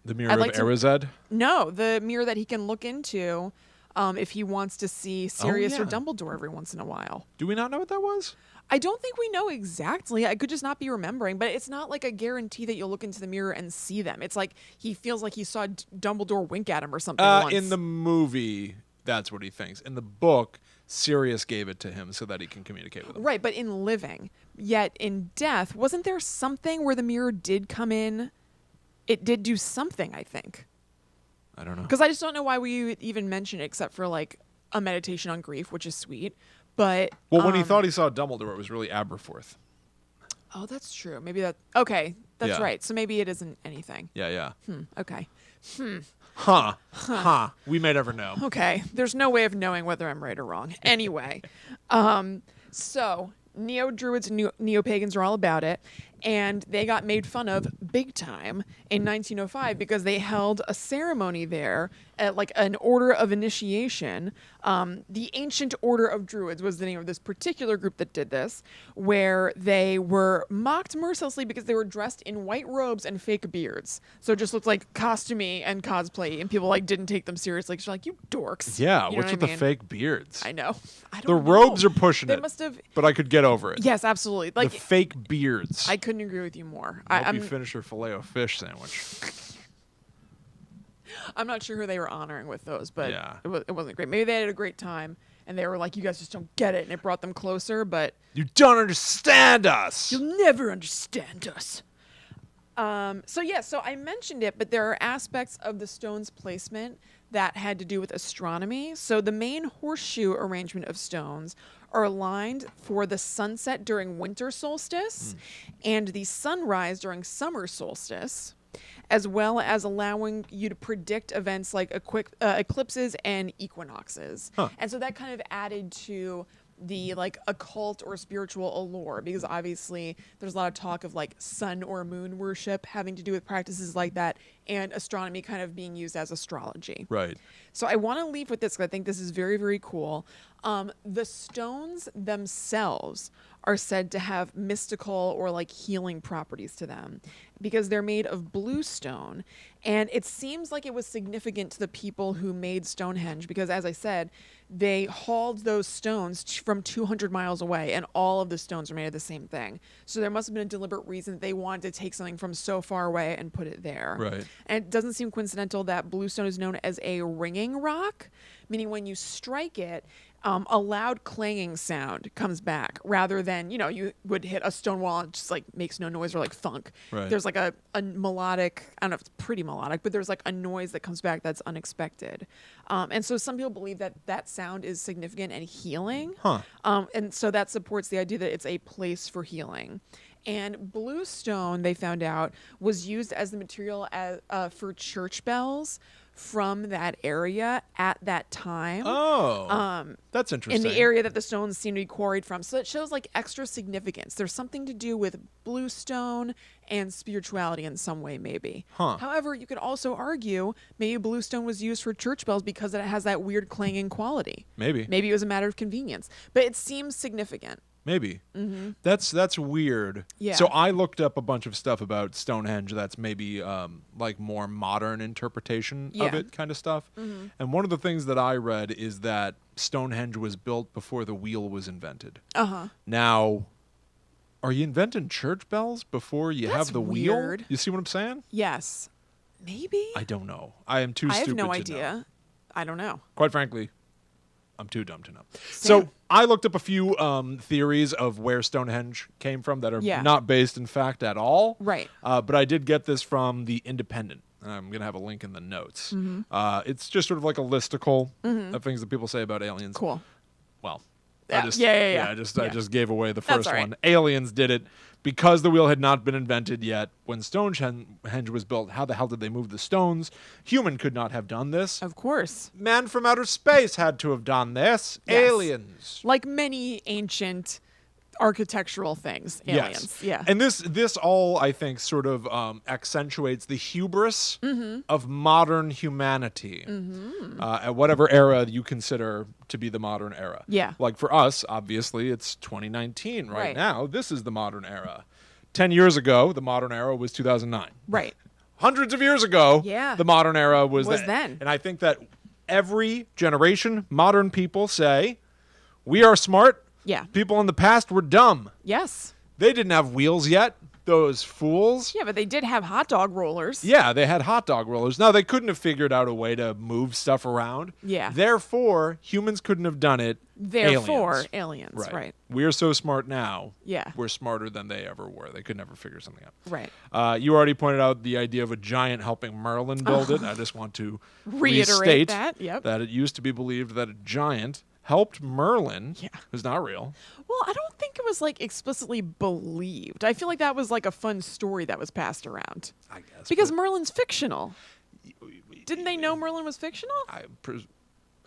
the mirror I'd of like to- Erised. No, the mirror that he can look into, if he wants to see Sirius or yeah. Dumbledore every once in a while. Do we not know what that was? I don't think we know exactly. I could just not be remembering, but it's not like a guarantee that you'll look into the mirror and see them. It's like he feels like he saw Dumbledore wink at him or something once. In the movie, that's what he thinks. In the book, Sirius gave it to him so that he can communicate with him. Right, but in living. Yet in death, wasn't there something where the mirror did come in? It did do something, I think. I don't know. Because I just don't know why we would even mention it except for like a meditation on grief, which is sweet. But Well, when he thought he saw Dumbledore, it was really Aberforth. oh, that's true. Maybe that. Okay, that's Yeah. right. So maybe it isn't anything. Yeah. Okay. Huh. We may never know. Okay. There's no way of knowing whether I'm right or wrong. Anyway, so neo-druids and neo-pagans are all about it, and they got made fun of big time in 1905 because they held a ceremony there at like an order of initiation. The Ancient Order of Druids was the name of this particular group that did this, where they were mocked mercilessly because they were dressed in white robes and fake beards. So it just looked like costumey and cosplay, and people like didn't take them seriously. Cause they're like, you dorks. Yeah, You know what's what with I the mean? fake beards? I know. I The don't know. robes are pushing They it. must have. But I could get over it. Yes, absolutely. The Like fake beards. I couldn't agree with you more. Hope you finish your Filet-O-Fish sandwich. I'm not sure who they were honoring with those, but Yeah. it wasn't great. Maybe they had a great time and they were like, you guys just don't get it, and it brought them closer. But You don't understand us. you'll never understand us. So I mentioned it, but there are aspects of the stone's placement that had to do with astronomy. So the main horseshoe arrangement of stones are aligned for the sunset during winter solstice and the sunrise during summer solstice, as well as allowing you to predict events like eclipses and equinoxes. Huh. And so that kind of added to the like occult or spiritual allure, because obviously there's a lot of talk of like sun or moon worship having to do with practices like that, and astronomy kind of being used as astrology. Right. So I want to leave with this because I think this is very, very cool. The stones themselves are said to have mystical or like healing properties to them because they're made of blue stone. And it seems like it was significant to the people who made Stonehenge because, as I said, they hauled those stones from 200 miles away, and all of the stones are made of the same thing. So there must have been a deliberate reason that they wanted to take something from so far away and put it there. Right. And it doesn't seem coincidental that bluestone is known as a ringing rock, meaning when you strike it, a loud clanging sound comes back rather than, you would hit a stone wall and just like makes no noise or like thunk. Right. There's like a melodic, I don't know if it's pretty melodic, but there's like a noise that comes back that's unexpected. And so some people believe that that sound is significant and healing. Huh. And so that supports the idea that it's a place for healing. And bluestone, they found out, was used as the material for church bells from that area at that time. Oh. That's In interesting. the area that the stones seem to be quarried from. So it shows like extra significance. There's something to do with bluestone and spirituality in some way, maybe. Huh. However, you could also argue maybe bluestone was used for church bells because it has that weird clanging quality. Maybe. Maybe it was a matter of convenience. But it seems significant. Maybe. That's weird. Yeah. So I looked up a bunch of stuff about Stonehenge that's maybe like more modern interpretation of Yeah. it kind of stuff. And one of the things that I read is that Stonehenge was built before the wheel was invented. Uh-huh. Now, are you inventing church bells before you That's have the wheel? weird. You see what I'm saying? Yes. Maybe. I don't know. I am too I have stupid no to idea. know. I don't know. Quite frankly, I'm too dumb to know. Same. So I looked up a few theories of where Stonehenge came from that are not based in fact at all. Right. But I did get this from The Independent. I'm going to have a link in the notes. It's just sort of like a listicle of things that people say about aliens. Cool. Well, Yeah. I just gave away the That's first all right. one. Aliens did it because the wheel had not been invented yet. When Stonehenge was built, how the hell did they move the stones? Human could not have done this. Of course. Man from outer space had to have done this. Yes. Aliens. Like many ancient architectural things. Aliens. Yes. Yeah. And this all, I think, sort of accentuates the hubris of modern humanity at whatever era you consider to be the modern era. Yeah. Like for us, obviously, it's 2019 right Right. now. This is the modern era. 10 years ago, the modern era was 2009. Right. Hundreds of years ago, Yeah. the modern era was then. And I think that every generation, modern people say, we are smart. Yeah. People in the past were dumb. Yes. They didn't have wheels yet, those fools. Yeah, but they did have hot dog rollers. Yeah, they had hot dog rollers. Now, they couldn't have figured out a way to move stuff around. Yeah. Therefore, humans couldn't have done it. Therefore, aliens. Right. We're so smart now. Yeah. We're smarter than they ever were. They could never figure something out. Right. You already pointed out the idea of a giant helping Merlin build it. I just want to Reiterate restate that. Yep. that it used to be believed that a giant helped Merlin, who's not real. Well, I don't think it was like explicitly believed. I feel like that was like a fun story that was passed around. I guess. Because but Merlin's fictional. Didn't they know Merlin was fictional? I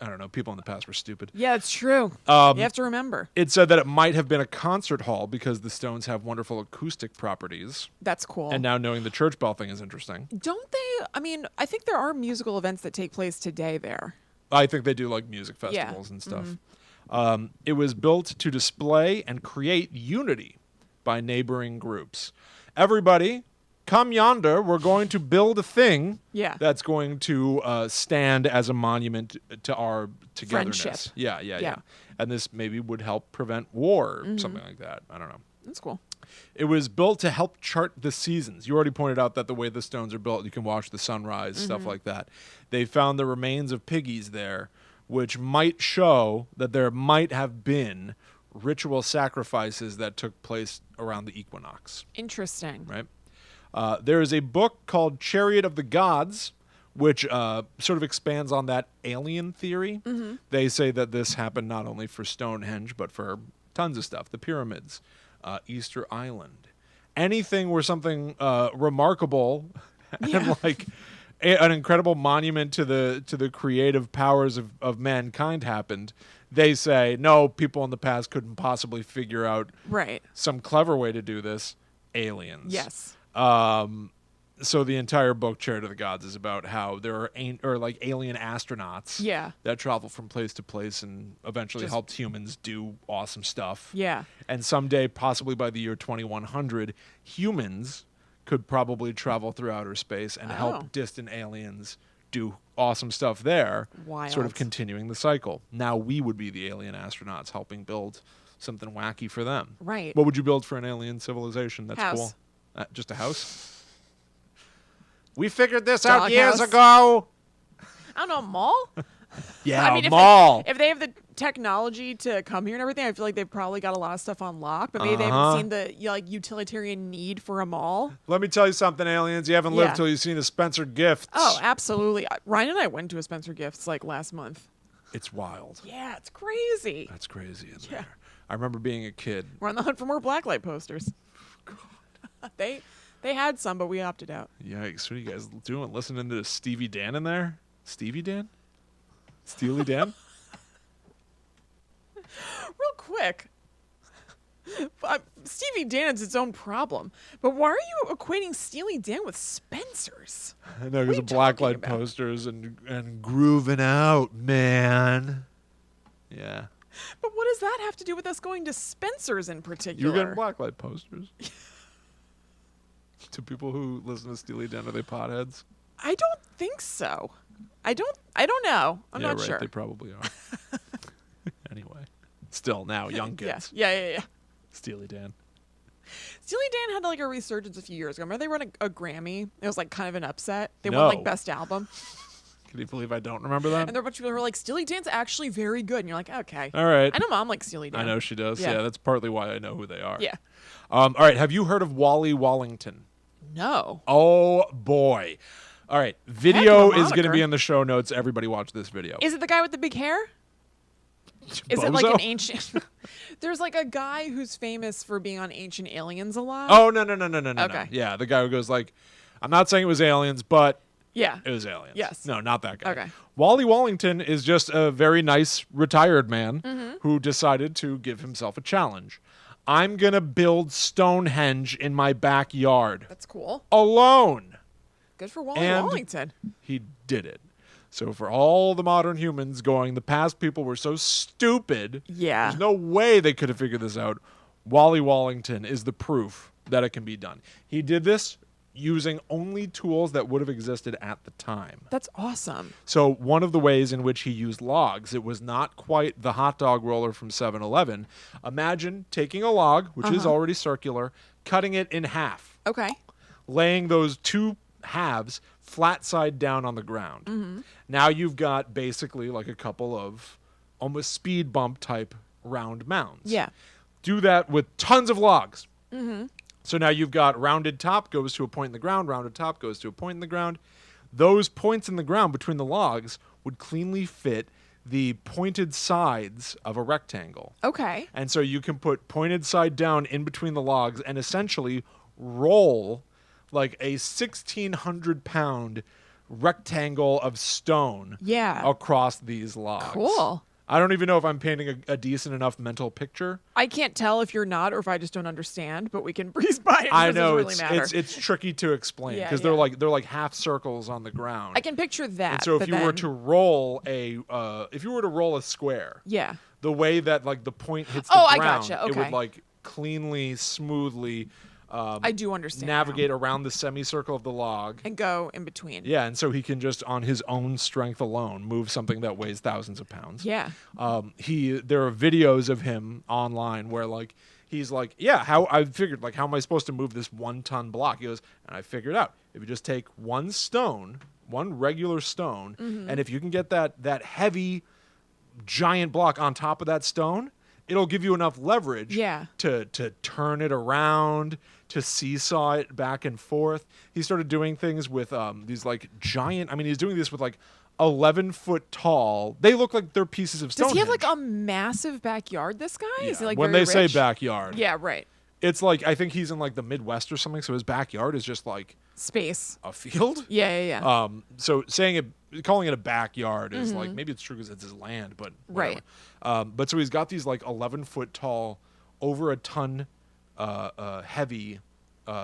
don't know. People in the past were stupid. Yeah, it's true. You have to remember. It said that it might have been a concert hall because the stones have wonderful acoustic properties. That's cool. And now knowing the church bell thing is interesting. Don't they? I mean, I think there are musical events that take place today there. I think they do like music festivals and stuff. It was built to display and create unity by neighboring groups. Everybody, come yonder. We're going to build a thing that's going to stand as a monument to our togetherness. Friendship. Yeah. And this maybe would help prevent war or something like that. I don't know. That's cool. It was built to help chart the seasons. You already pointed out that the way the stones are built, you can watch the sunrise, stuff like that. They found the remains of piggies there, which might show that there might have been ritual sacrifices that took place around the equinox. Interesting. Right? There is a book called Chariot of the Gods, which sort of expands on that alien theory. They say that this happened not only for Stonehenge, but for tons of stuff. The pyramids, Easter Island. Anything where something remarkable and like an incredible monument to the creative powers of mankind happened, they say, no, people in the past couldn't possibly figure out some clever way to do this. Aliens. Yes. So the entire book, Chariot of the Gods, is about how there are alien astronauts that travel from place to place and eventually helped humans do awesome stuff. Yeah. And someday, possibly by the year 2100, humans could probably travel through outer space and help distant aliens do awesome stuff there, Wild. sort of continuing the cycle. Now we would be the alien astronauts helping build something wacky for them. Right. What would you build for an alien civilization? That's House. cool. Just a house? We figured this Dog out years house. ago. I don't know, mall? Yeah, I mean, a mall. If they have the technology to come here and everything, I feel like they've probably got a lot of stuff on lock, but maybe they haven't seen the utilitarian need for a mall. Let me tell you something, aliens. You haven't lived till you've seen a Spencer Gifts. Oh, absolutely. Ryan and I went to a Spencer Gifts like last month. It's wild. Yeah, it's crazy. That's crazy in there. I remember being a kid. We're on the hunt for more blacklight posters. They had some, but we opted out. Yikes. What are you guys doing? Listening to Stevie Dan in there? Stevie Dan? Steely Dan? Real quick. Stevie Dan is its own problem. But why are you equating Steely Dan with Spencer's? I know, because of blacklight posters and grooving out, man. Yeah. But what does that have to do with us going to Spencer's in particular? You're getting blacklight posters. To people who listen to Steely Dan, are they potheads? I don't think so. I don't know. I'm not sure. They probably are. Anyway. Still now, young kids. Yeah. Steely Dan. Steely Dan had like a resurgence a few years ago. Remember they won a Grammy? It was like kind of an upset. They won No. like Best Album. Can you believe I don't remember that? And there were a bunch of people who were like, Steely Dan's actually very good. And you're like, okay. All right. I know Mom likes Steely Dan. I know she does. Yeah. Yeah, that's partly why I know who they are. Yeah. All right. Have you heard of Wally Wallington? No. Oh, boy. All right. Video Heck of a is going to be moniker. in the show notes. Everybody watch this video. Is it the guy with the big hair? Is it like Bozo? an ancient? There's like a guy who's famous for being on Ancient Aliens a lot. Oh, no. Okay. Yeah, the guy who goes like, I'm not saying it was aliens, but Yeah. it was aliens. Yes. No, not that guy. Okay. Wally Wallington is just a very nice retired man Mm-hmm. who decided to give himself a challenge. I'm going to build Stonehenge in my backyard That's cool. alone. Good for Wally And- Wallington. He did it. So for all the modern humans going, the past people were so stupid. Yeah. There's no way they could have figured this out. Wally Wallington is the proof that it can be done. He did this using only tools that would have existed at the time. That's awesome. So one of the ways in which he used logs, it was not quite the hot dog roller from 7-Eleven. Imagine taking a log, which is already circular, cutting it in half, Okay. laying those two halves flat side down on the ground. Now you've got basically like a couple of almost speed bump type round mounds. Yeah. Do that with tons of logs. So now you've got rounded top goes to a point in the ground, rounded top goes to a point in the ground. Those points in the ground between the logs would cleanly fit the pointed sides of a rectangle. Okay. And so you can put pointed side down in between the logs and essentially roll like a 1,600-pound rectangle of stone Yeah. across these logs. Cool. I don't even know if I'm painting a decent enough mental picture. I can't tell if you're not or if I just don't understand, but we can breeze by it. I It know doesn't really matter. it's tricky to explain Yeah, because yeah. they're like half circles on the ground. I can picture that. and so if but you were then- to roll a square, Yeah. the way that like the point hits Oh, the I ground, gotcha. it Okay. would like cleanly, smoothly I do understand. navigate now. around the semicircle of the log. And go in between. Yeah, and so he can just on his own strength alone move something that weighs thousands of pounds. Yeah. There are videos of him online where like he's like, yeah, how I figured like how am I supposed to move this 1-ton block? He goes, and I figured out if you just take one regular stone, Mm-hmm. and if you can get that heavy giant block on top of that stone, it'll give you enough leverage Yeah. to turn it around, to seesaw it back and forth. He started doing things with these like giant, I mean, he's doing this with like 11-foot tall. They look like they're pieces of Does Stonehenge. he have like a massive backyard, this guy? Is he Yeah. like when very they say rich? backyard, Yeah, right. it's like I think he's in like the Midwest or something, so his backyard is just like Space. a field. Yeah, yeah, yeah. So calling it a backyard is like maybe it's true because it's his land, but whatever. Right. But so he's got these like 11-foot tall, over a ton heavy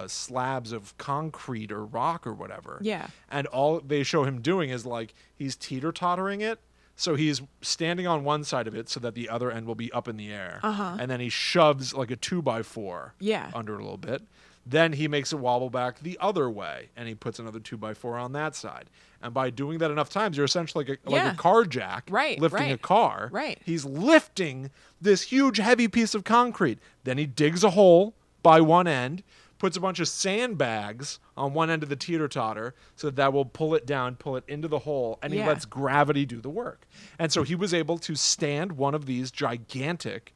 slabs of concrete or rock or whatever. Yeah. And all they show him doing is like he's teeter-tottering it. So he's standing on one side of it so that the other end will be up in the air. And then he shoves like a 2x4 Yeah. under it a little bit. Then he makes it wobble back the other way, and he puts another 2x4 on that side. And by doing that enough times, you're essentially like Yeah. a car jack Right, lifting a right, car. right. He's lifting this huge, heavy piece of concrete. Then he digs a hole by one end, puts a bunch of sandbags on one end of the teeter-totter so that will pull it down, pull it into the hole, and he Yeah. lets gravity do the work. And so he was able to stand one of these gigantic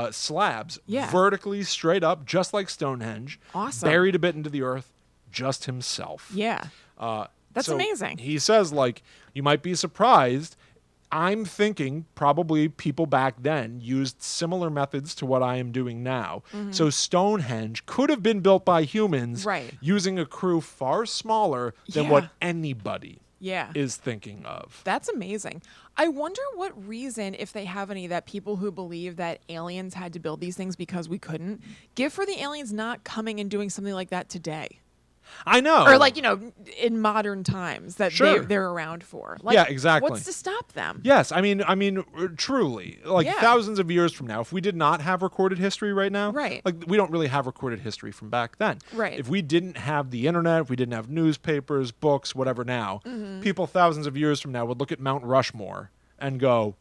slabs Yeah. vertically straight up, just like Stonehenge, Awesome. buried a bit into the earth, just himself. Yeah. That's So amazing. He says, like, you might be surprised. I'm thinking probably people back then used similar methods to what I am doing now. So Stonehenge could have been built by humans Right. using a crew far smaller than Yeah. what anybody Yeah. is thinking of. That's amazing. I wonder what reason, if they have any, that people who believe that aliens had to build these things because we couldn't, give for the aliens not coming and doing something like that today. I know. Or like, in modern times that Sure. they're around for. Like, Yeah, exactly. What's to stop them? Yes, I mean, truly, like Yeah. thousands of years from now, if we did not have recorded history right now, Right. like we don't really have recorded history from back then. Right. If we didn't have the internet, if we didn't have newspapers, books, whatever now, Mm-hmm. people thousands of years from now would look at Mount Rushmore and go,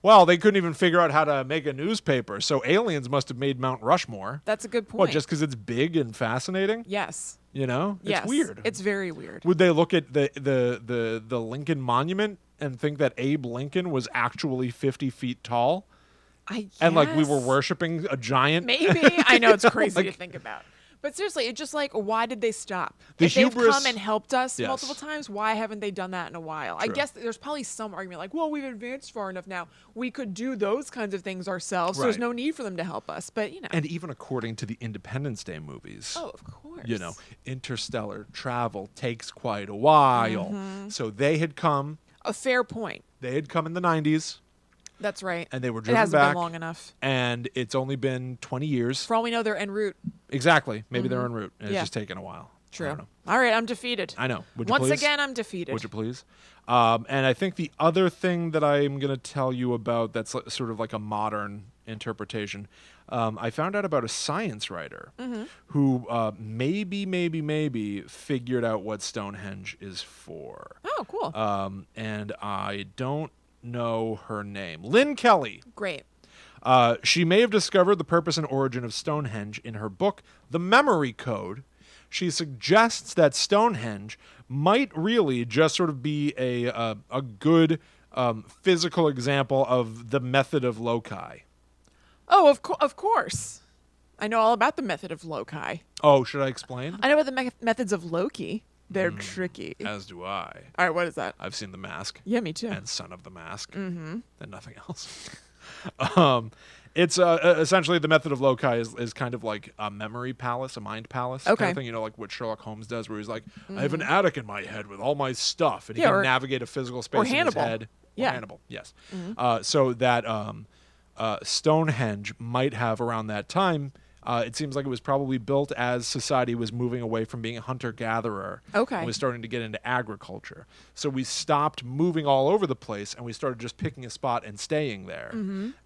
Well, they couldn't even figure out how to make a newspaper, so aliens must have made Mount Rushmore. That's a good point. What, just because it's big and fascinating? Yes. You know? Yes. It's weird. It's very weird. Would they look at the Lincoln Monument and think that Abe Lincoln was actually 50 feet tall? I guess. And like we were worshiping a giant? Maybe. I know it's crazy Like- to think about. But seriously, it's just like, why did they stop? The If they've hubris- come and helped us Yes. multiple times, why haven't they done that in a while? I True. guess there's probably some argument like, well, we've advanced far enough now. We could do those kinds of things ourselves. So there's Right. no need for them to help us. But, And even according to the Independence Day movies. oh, of course. You know, interstellar travel takes quite a while. Mm-hmm. So they had come. A fair point. They had come in the 90s, That's right. and they were It driven hasn't back. been long enough. And it's only been 20 years. For all we know, they're en route. Exactly. Maybe they're en route, and it's Yeah. just taken a while. I True. don't know. All right, I'm defeated. I know. Would you Once please? again, I'm defeated. Would you please? And I think the other thing that I'm going to tell you about that's sort of like a modern interpretation, I found out about a science writer who maybe figured out what Stonehenge is for. Oh, cool. And I don't know her name. Lynn Kelly. Great. She may have discovered the purpose and origin of Stonehenge in her book, The Memory Code. She suggests that Stonehenge might really just sort of be a good physical example of the method of loci. Oh, of course. I know all about the method of loci. Oh, should I explain? I know about the methods of Loki. They're tricky. As do I. All right, what is that? I've seen The Mask Yeah, me too. and Son of the Mask and nothing else. It's essentially the method of loci is kind of like a memory palace, a mind palace kind Okay. of thing. You know, like what Sherlock Holmes does, where he's like, I have an attic in my head with all my stuff, and he Yeah, can or- navigate a physical space in his Hannibal. head. Or Yeah. Hannibal, yes. So that Stonehenge might have around that time. It seems like it was probably built as society was moving away from being a hunter-gatherer Okay. and was starting to get into agriculture. So we stopped moving all over the place and we started just picking a spot and staying there.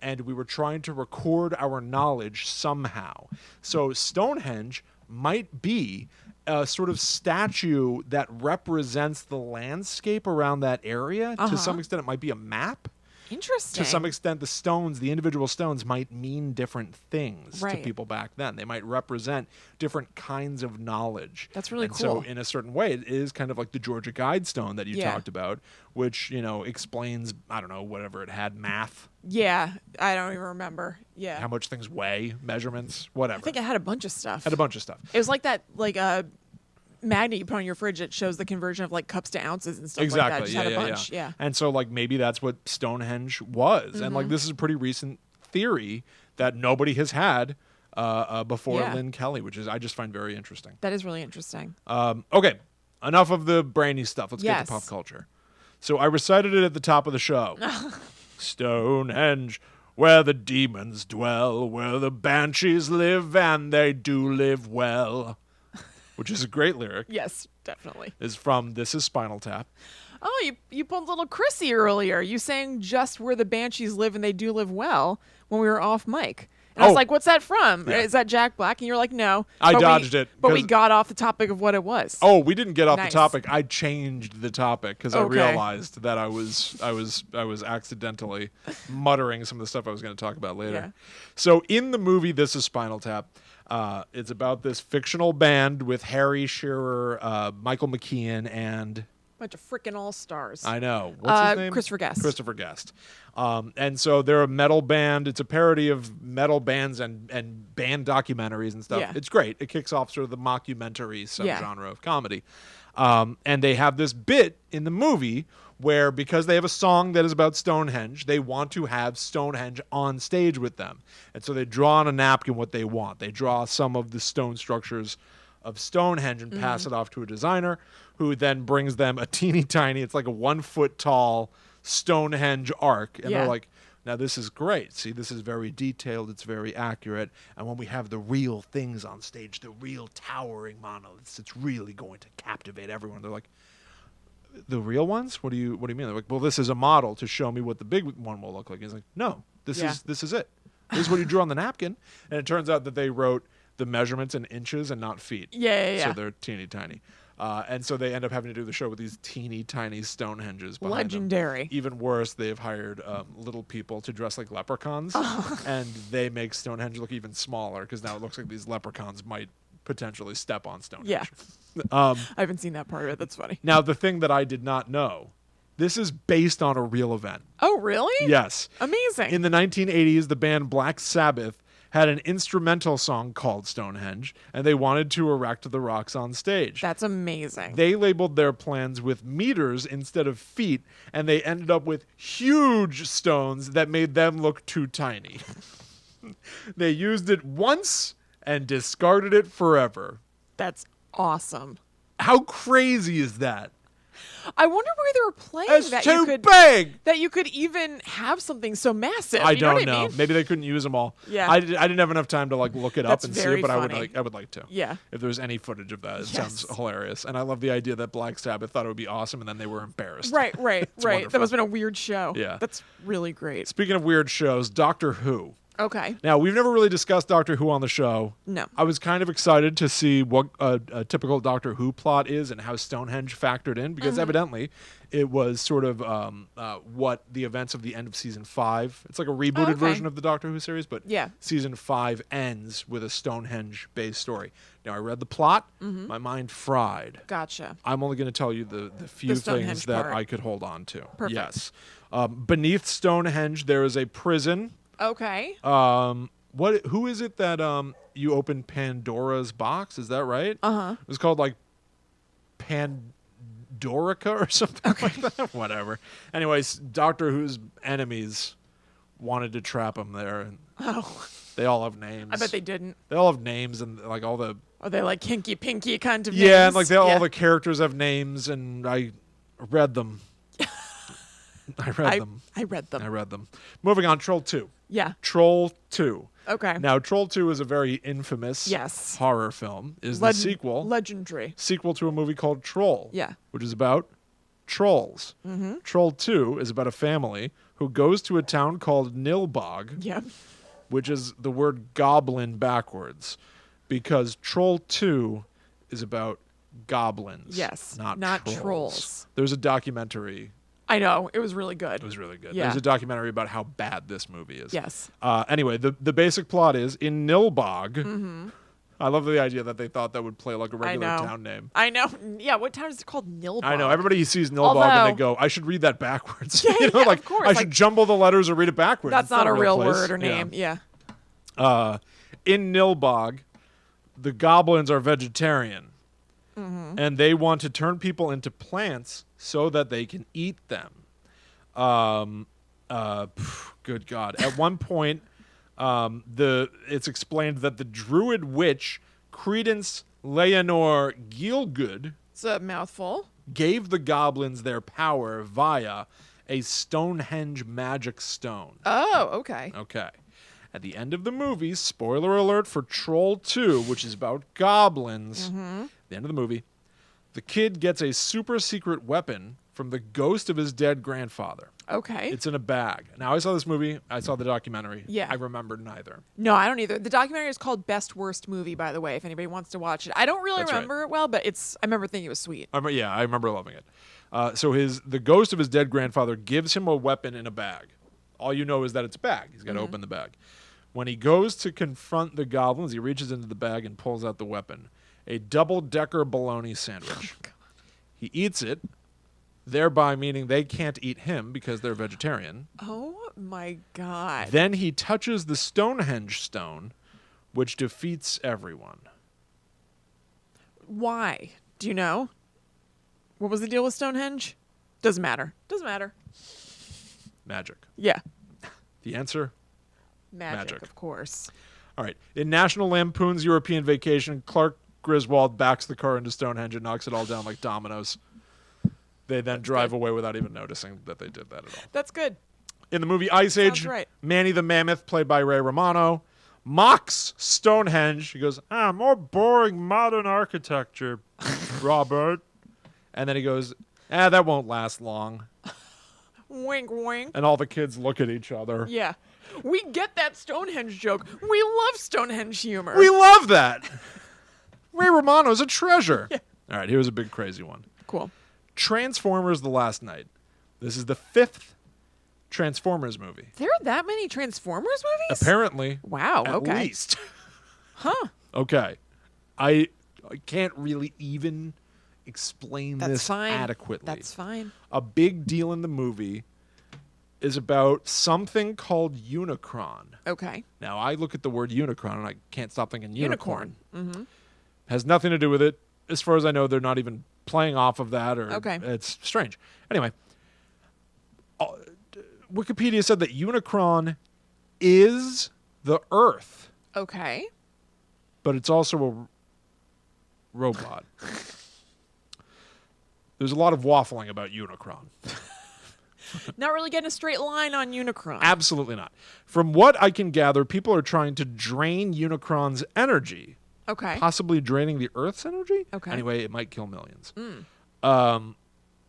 And we were trying to record our knowledge somehow. So Stonehenge might be a sort of statue that represents the landscape around that area. To some extent, it might be a map. Interesting. To some extent, the stones, the individual stones, might mean different things to Right. people back then. They might represent different kinds of knowledge. That's really and cool. So, in a certain way, it is kind of like the Georgia Guidestone that you Yeah. talked about, which explains, I don't know, whatever it had, math, Yeah, I don't even remember. Yeah. how much things weigh, measurements, whatever. I think it had a bunch of stuff. had a bunch of stuff. It was like that, magnet you put on your fridge that shows the conversion of like cups to ounces and stuff like that. Exactly. It just Yeah, had a yeah, bunch. Yeah. And so, like, maybe that's what Stonehenge was, and like this is a pretty recent theory that nobody has had before Yeah. Lynn Kelly, which is I just find very interesting. That is really interesting. Okay, enough of the brainy stuff. Let's get Yes. to pop culture. So I recited it at the top of the show. Stonehenge, where the demons dwell, where the banshees live, and they do live well. Which is a great lyric. Yes, definitely. Is from This Is Spinal Tap. Oh, you pulled little Krissy earlier. You sang just where the banshees live and they do live well when we were off mic. And I was Oh. like, what's that from? Yeah. Is that Jack Black? And you're like, no. I But dodged it, But we 'cause- got off the topic of what it was. Oh, we didn't get off Nice. the topic. I changed the topic because Okay. I realized that I was accidentally muttering some of the stuff I was going to talk about later. Yeah. So in the movie This Is Spinal Tap, it's about this fictional band with Harry Shearer, Michael McKean, and Bunch of freaking all-stars. I know what's his name? Christopher Guest. Christopher Guest. And so they're a metal band. It's a parody of metal bands and band documentaries and stuff. Yeah. It's great. It kicks off sort of the mockumentary Yeah. subgenre of comedy. And they have this bit in the movie where, because they have a song that is about Stonehenge, they want to have Stonehenge on stage with them. And so they draw on a napkin what they want. They draw some of the stone structures of Stonehenge and pass it off to a designer who then brings them a teeny tiny, it's like a 1 foot tall Stonehenge arc. And Yeah. they're like, now this is great. See, this is very detailed. It's very accurate. And when we have the real things on stage, the real towering monoliths, it's really going to captivate everyone. They're like, the real ones? What do you mean? They're like, well, this is a model to show me what the big one will look like. He's like, no, this Yeah. is it. This is what you drew on the napkin. And it turns out that they wrote the measurements in inches and not feet. Yeah. So they're teeny tiny. And so they end up having to do the show with these teeny tiny Stonehenges behind Legendary. them. Even worse, they've hired little people to dress like leprechauns, and they make Stonehenge look even smaller because now it looks like these leprechauns might potentially step on Stonehenge. Yeah. I haven't seen that part of it. That's funny. Now, the thing that I did not know, this is based on a real event. Oh, really? Yes. Amazing. In the 1980s, the band Black Sabbath had an instrumental song called Stonehenge, and they wanted to erect the rocks on stage. That's amazing. They labeled their plans with meters instead of feet, and they ended up with huge stones that made them look too tiny. They used it once and discarded it forever. That's awesome. How crazy is that? I wonder where they were playing It's that too you could big! that you could even have something so massive. I You know don't what know. I mean? Maybe they couldn't use them all. Yeah. I didn't have enough time to look it up That's and see very it, but funny. I would like to. Yeah. If there's any footage of that, it Yes. sounds hilarious. And I love the idea that Black Sabbath thought it would be awesome, and then they were embarrassed. Right. It's That wonderful. must have been a weird show. Yeah. That's really great. Speaking of weird shows, Doctor Who. Okay. Now, we've never really discussed Doctor Who on the show. No. I was kind of excited to see what a typical Doctor Who plot is and how Stonehenge factored in, because evidently it was sort of what the events of the end of season 5. It's like a rebooted okay. version of the Doctor Who series, but Yeah. season 5 ends with a Stonehenge-based story. Now, I read the plot. My mind fried. Gotcha. I'm only going to tell you the few Stonehenge things that part. I could hold on to. Perfect. Yes. Beneath Stonehenge, there is a prison. Okay. Who is it that you open Pandora's box? Is that right? Uh-huh. It was called like Pandorica or something like that. Whatever. Anyways, Doctor Who's enemies wanted to trap him there, and Oh. they all have names. I bet they didn't. They all have names, and like all the Are they like hinky pinky kind of yeah, names? and like all the characters have names, and I read them. I read them. I read them. I read them. Moving on, Troll 2. Yeah. Troll 2. Okay. Now, Troll 2 is a very infamous Yes. horror film. Is the sequel Legendary. to a movie called Troll. Yeah. Which is about trolls. Troll 2 is about a family who goes to a town called Nilbog, Yep. which is the word goblin backwards, because Troll 2 is about goblins. Yes, Not not trolls. trolls. There's a documentary. I know. It was really good. It was really good. Yeah. There's a documentary about how bad this movie is. Yes. Anyway, the basic plot is in Nilbog. I love the idea that they thought that would play like a regular know. town name. I know. Yeah. What town is it called? Nilbog. I know. Everybody sees Nilbog and Although- they go, I should read that backwards. Yeah, You know, yeah, like, of course. I Like, should jumble the letters or read it backwards. That's It's not a real place. word or name. Yeah. In Nilbog, the goblins are vegetarian. And they want to turn people into plants so that they can eat them. Good God. At one point, it's explained that the druid witch Credence Leonore Gielgud It's a mouthful. gave the goblins their power via a Stonehenge magic stone. Oh, okay. Okay. At the end of the movie, spoiler alert for Troll 2, which is about goblins, the end of the movie, the kid gets a super secret weapon from the ghost of his dead grandfather. Okay. It's in a bag. Now, I saw this movie. I saw the documentary. Yeah. I remember neither. No, I don't either. The documentary is called Best Worst Movie, by the way, if anybody wants to watch it. I don't really That's right. remember it well, but I remember thinking it was sweet. I remember loving it. So the ghost of his dead grandfather gives him a weapon in a bag. All you know is that it's a bag. He's got to open the bag. When he goes to confront the goblins, he reaches into the bag and pulls out the weapon. A double-decker bologna sandwich. He eats it, thereby meaning they can't eat him because they're vegetarian. Oh my God. Then he touches the Stonehenge stone, which defeats everyone. Why? Do you know? What was the deal with Stonehenge? Doesn't matter. Doesn't matter. Magic. Yeah. The answer? Magic, of course. All right. In National Lampoon's European Vacation, Clark Griswold backs the car into Stonehenge and knocks it all down like dominoes. They then drive away without even noticing that they did that at all. That's good. In the movie Ice Age, Sounds right. Manny the Mammoth, played by Ray Romano, mocks Stonehenge. He goes, more boring modern architecture, Robert. And then he goes, that won't last long. Wink, wink. And all the kids look at each other. Yeah. We get that Stonehenge joke. We love Stonehenge humor. We love that. Ray Romano's a treasure. Yeah. All right, here's a big crazy one. Cool. Transformers: The Last Night. This is the 5th Transformers movie. There are that many Transformers movies? Apparently. Wow, At okay. least. Huh. Okay. I can't really even explain That's this fine. adequately. That's fine. A big deal in the movie is about something called Unicron. Okay. Now, I look at the word Unicron and I can't stop thinking unicorn. Mm-hmm. Has nothing to do with it. As far as I know, they're not even playing off of that. Or Okay. It's strange. Anyway, Wikipedia said that Unicron is the Earth, Okay. but it's also a robot. There's a lot of waffling about Unicron. Not really getting a straight line on Unicron. Absolutely not. From what I can gather, people are trying to drain Unicron's energy, Okay. possibly draining the Earth's energy. Okay. Anyway, it might kill millions.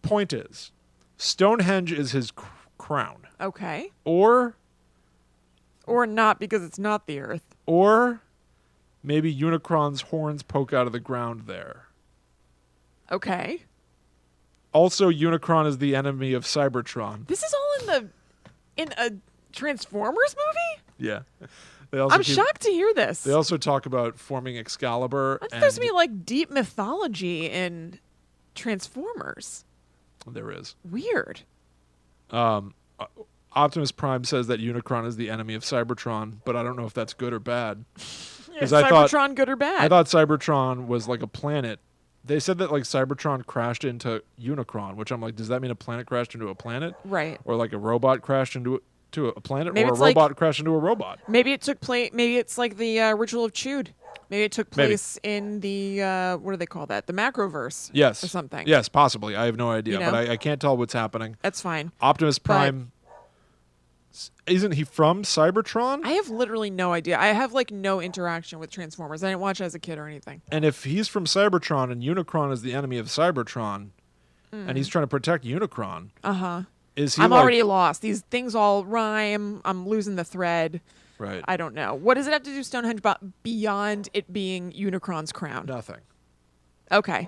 Point is, Stonehenge is his crown. Okay. Or not because it's not the Earth. maybe Unicron's horns poke out of the ground there. Okay. Also, Unicron is the enemy of Cybertron. This is all in a Transformers movie? Yeah. They also I'm shocked to hear this. They also talk about forming Excalibur. I thought there's gonna be like deep mythology in Transformers. There is. Weird. Optimus Prime says that Unicron is the enemy of Cybertron, but I don't know if that's good or bad. Is I thought- Cybertron good or bad? I thought Cybertron was like a planet. They said that like Cybertron crashed into Unicron, which I'm like, does that mean a planet crashed into a planet? Right. Or like a robot crashed into a planet? Maybe or a it's like- robot crashed into a robot? Maybe it took place. Maybe it's like the Ritual of Chud. Maybe it took place in the what do they call that? The Macroverse. Yes. Or something. Yes, possibly. I have no idea, You know? but I can't tell what's happening. That's fine. Optimus Prime, isn't he from Cybertron? I have literally no idea. I have like no interaction with Transformers. I didn't watch it as a kid or anything. And if he's from Cybertron and Unicron is the enemy of Cybertron, and he's trying to protect Unicron, is he I'm like, already lost. These things all rhyme. I'm losing the thread. right? I don't know. What does it have to do Stonehenge about beyond it being Unicron's crown? Nothing. Okay.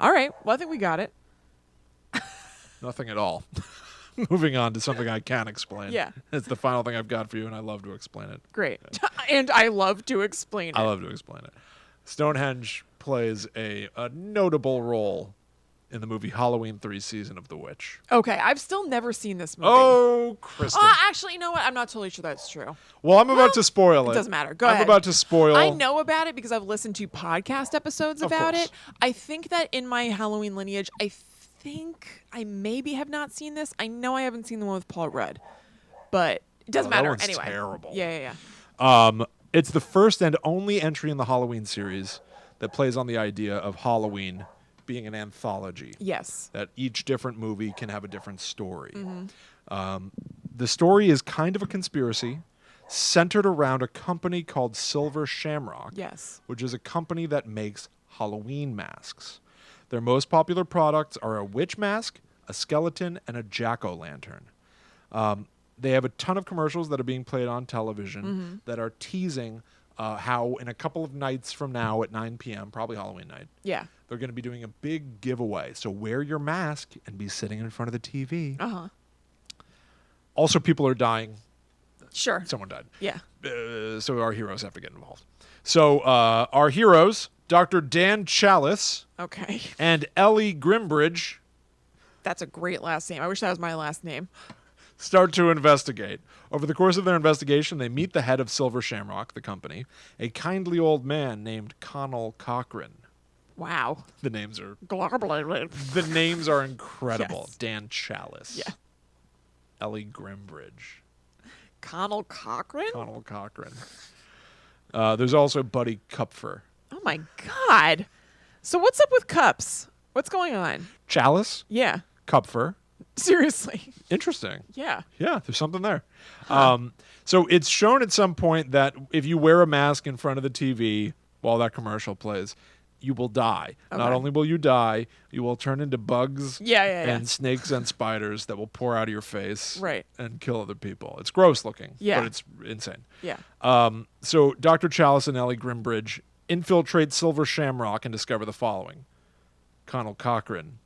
All right. Well, I think we got it. Nothing at all. Moving on to something I can explain. Yeah. It's the final thing I've got for you, and I love to explain it. Great. And I love to explain it. I love to explain it. Stonehenge plays a notable role in the movie Halloween 3 Season of the Witch. Okay. I've still never seen this movie. Oh, Kristen. Actually, you know what? I'm not totally sure that's true. Well, I'm about to spoil it. It doesn't matter. Go I'm ahead. about to spoil. I know about it because I've listened to podcast episodes Of about course. it. I think that in my Halloween lineage, I think I maybe have not seen this. I know I haven't seen the one with Paul Rudd, but it doesn't that matter. one's Anyway. terrible. Yeah. It's the first and only entry in the Halloween series that plays on the idea of Halloween being an anthology. Yes. That each different movie can have a different story. Mm-hmm. The story is kind of a conspiracy centered around a company called Silver Shamrock, Yes. which is a company that makes Halloween masks. Their most popular products are a witch mask, a skeleton, and a jack-o'-lantern. They have a ton of commercials that are being played on television that are teasing how in a couple of nights from now at 9 p.m., probably Halloween night, Yeah. they're going to be doing a big giveaway. So wear your mask and be sitting in front of the TV. Also, people are dying. Sure. Someone died. Yeah. So our heroes have to get involved. So our heroes, Dr. Dan Chalice Okay. and Ellie Grimbridge, That's a great last name. I wish that was my last name. start to investigate. Over the course of their investigation, they meet the head of Silver Shamrock, the company, a kindly old man named Connell Cochran. Wow. The names are Globally. the names are incredible. Yes. Dan Chalice. Yeah. Ellie Grimbridge. Connell Cochran? Connell Cochran. There's also Buddy Kupfer. Oh my God. So what's up with cups? What's going on? Chalice, Yeah. Kupfer. Seriously. Interesting. Yeah. Yeah, there's something there. So it's shown at some point that if you wear a mask in front of the TV while that commercial plays, you will die. Not Okay. only will you die, you will turn into bugs Yeah. and snakes and spiders that will pour out of your face Right. and kill other people. It's gross looking, Yeah. but it's insane. Yeah. So Dr. Chalice and Ellie Grimbridge infiltrate Silver Shamrock and discover the following. Connell Cochran,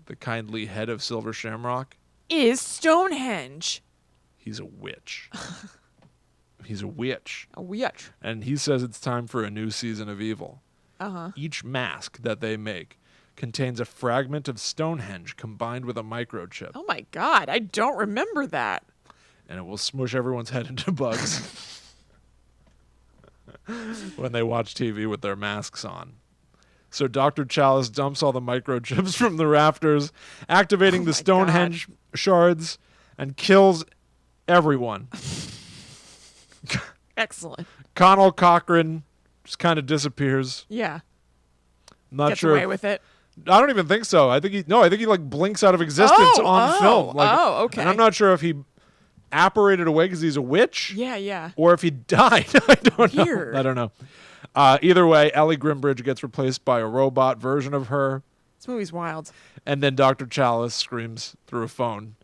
the kindly head of Silver Shamrock, Is Stonehenge. he's a witch. He's a witch. A witch. And he says it's time for a new season of evil. Uh-huh. Each mask that they make contains a fragment of Stonehenge combined with a microchip. Oh my God, I don't remember that. And it will smush everyone's head into bugs when they watch TV with their masks on. So Dr. Chalice dumps all the microchips from the rafters, activating the Stonehenge shards, and kills everyone. Excellent. Connell Cochran just kind of disappears. Yeah. Not Gets sure. away with it. I don't even think so. I think he like blinks out of existence on film. Like, okay. And I'm not sure if he apparated away because he's a witch. Yeah. Or if he died. I don't know. Weird. I don't know. Either way, Ellie Grimbridge gets replaced by a robot version of her. This movie's wild. And then Dr. Chalice screams through a phone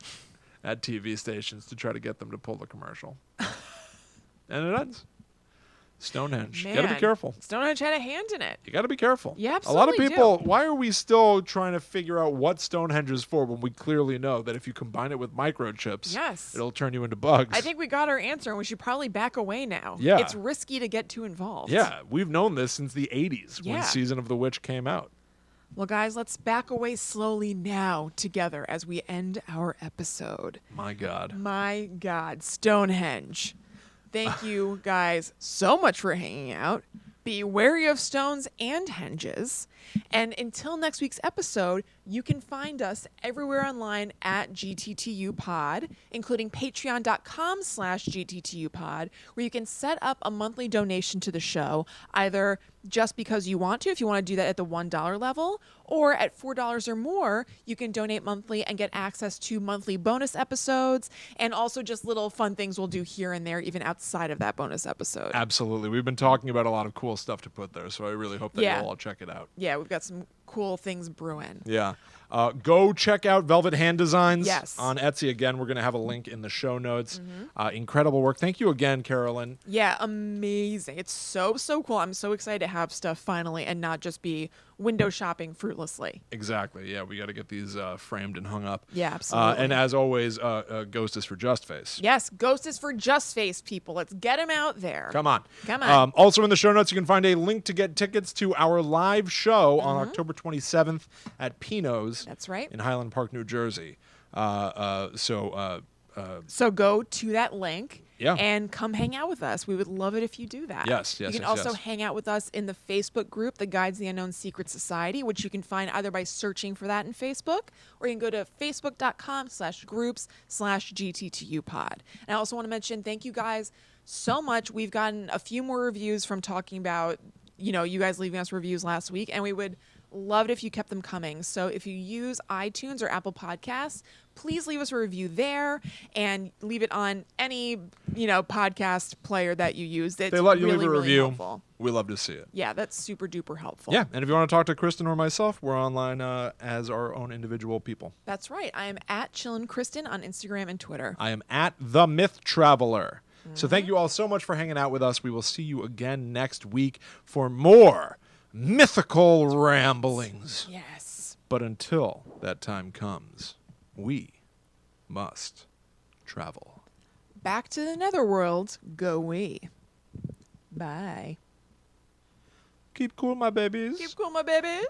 at TV stations to try to get them to pull the commercial. And it ends. Stonehenge. You got to be Man, careful. Stonehenge had a hand in it. You got to be careful. Yeah, A lot of absolutely people, do. why are we still trying to figure out what Stonehenge is for when we clearly know that if you combine it with microchips, Yes. it'll turn you into bugs? I think we got our answer, and we should probably back away now. Yeah. It's risky to get too involved. Yeah, we've known this since the 80s when Yeah. Season of the Witch came out. Well, guys, let's back away slowly now together as we end our episode. My God. My God, Stonehenge. Thank you guys so much for hanging out. Be wary of stones and henges. And until next week's episode, you can find us everywhere online at GTTUpod, including patreon.com/GTTUpod, where you can set up a monthly donation to the show, either just because you want to, if you want to do that at the $1 level, or at $4 or more, you can donate monthly and get access to monthly bonus episodes and also just little fun things we'll do here and there, even outside of that bonus episode. Absolutely. We've been talking about a lot of cool stuff to put there, so I really hope that Yeah. you'll all check it out. Yeah, we've got some cool things brewing. Yeah. Go check out Velvet Hand Designs Yes. on Etsy. Again, we're going to have a link in the show notes. Incredible work. Thank you again, Carolyn. Yeah, amazing. It's so cool. I'm so excited to have stuff finally and not just be window shopping fruitlessly. Exactly. Yeah, we got to get these framed and hung up. Yeah, absolutely. And as always, Ghost is for Justface. Yes, GhosticeForJustface, people. Let's get him out there. Come on. Come on. Also in the show notes, you can find a link to get tickets to our live show on October 27th at Pino's. That's right. In Highland Park, New Jersey. So go to that link Yeah. and come hang out with us. We would love it if you do that. Yes, You can yes, also yes. hang out with us in the Facebook group, the Guides the Unknown Secret Society, which you can find either by searching for that in Facebook, or you can go to facebook.com/groups/GTTUpod. And I also want to mention, thank you guys so much. We've gotten a few more reviews from talking about, you guys leaving us reviews last week, and we would love it if you kept them coming. So if you use iTunes or Apple Podcasts, please leave us a review there and leave it on any, podcast player that you use. It's They let you really, leave a really review. helpful. We love to see it. Yeah, that's super duper helpful. Yeah, and if you want to talk to Kristen or myself, we're online as our own individual people. That's right. I am at Chillin' Kristen on Instagram and Twitter. I am at The Myth Traveler. So thank you all so much for hanging out with us. We will see you again next week for more mythical ramblings. Yes. But until that time comes, we must travel. Back to the netherworld go we. Bye. Keep cool, my babies. Keep cool, my babies.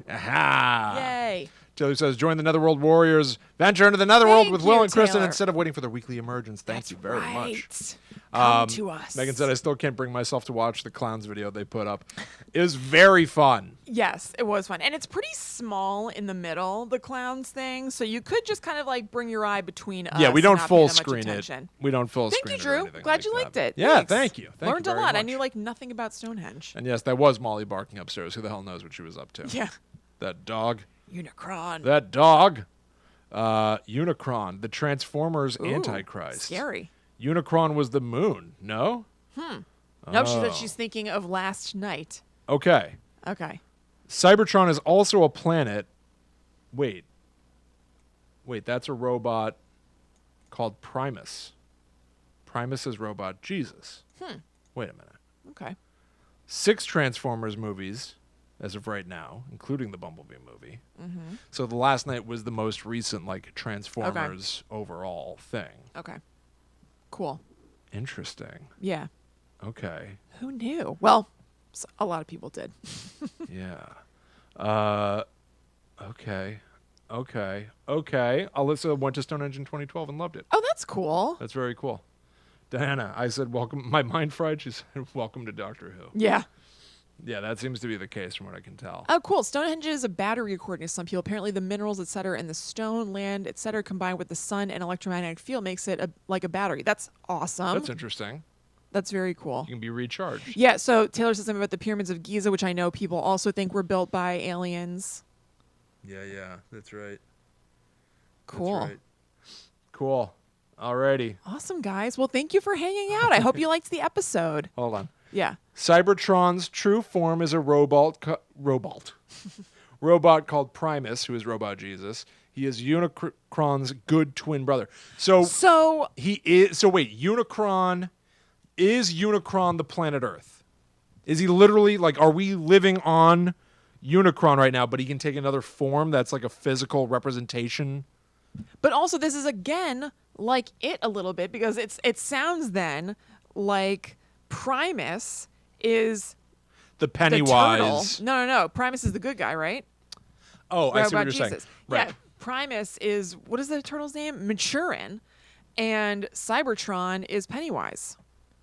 Aha. Yay. Taylor says, join the Netherworld Warriors. Venture into the Netherworld Thank with Will you, and Kristen Taylor. instead of waiting for their weekly emergence. Thank That's you very right. much. Come to us. Megan said, I still can't bring myself to watch the clowns video they put up. It was very fun. Yes, it was fun. And it's pretty small in the middle, the clowns thing. So you could just kind of like bring your eye between us. Yeah, we don't and not pay full that much screen it. attention. We don't full Thank screen you, it or Drew. anything Glad like you that. liked it. Yeah, Thanks. thank you. Thank Learned you a very lot. I much. knew like nothing about Stonehenge. And yes, that was Molly barking upstairs. Who the hell knows what she was up to? Yeah. That dog. Unicron. That dog. Unicron, the Transformers Ooh, Antichrist. Scary. Unicron was the moon, no? No, she said Oh. she's thinking of last night. Okay. Okay. Cybertron is also a planet. Wait, that's a robot called Primus. Primus is robot Jesus. Wait a minute. Okay. 6 Transformers movies. as of right now, including the Bumblebee movie. Mm-hmm. So the last night was the most recent, like, Transformers overall thing. Okay. Cool. Interesting. Yeah. Okay. Who knew? Well, a lot of people did. Yeah. Okay. Alyssa went to Stonehenge in 2012 and loved it. Oh, that's cool. That's very cool. Diana, I said, welcome. My mind fried. She said, welcome to Doctor Who. Yeah. Yeah, that seems to be the case from what I can tell. Oh, cool. Stonehenge is a battery, according to some people. Apparently, the minerals, etc., in the stone, land, etc., combined with the sun and electromagnetic field makes it like a battery. That's awesome. That's interesting. That's very cool. You can be recharged. Yeah, so Taylor said something about the pyramids of Giza, which I know people also think were built by aliens. Yeah, that's right. Cool. That's right. Cool. Alrighty. Awesome, guys. Well, thank you for hanging out. I hope you liked the episode. Hold on. Yeah. Cybertron's true form is a robot called Primus, who is Robot Jesus. He is Unicron's good twin brother. So he is. So wait, Unicron is Unicron the planet Earth? Is he literally like? Are we living on Unicron right now? But he can take another form that's like a physical representation. But also, this is again like it a little bit because it sounds then like Primus is the the Pennywise. turtle. No. Primus is the good guy, right? Oh, I see what you're Jesus. saying. Right. Yeah. Primus is what is the turtle's name? Maturin, and Cybertron is Pennywise.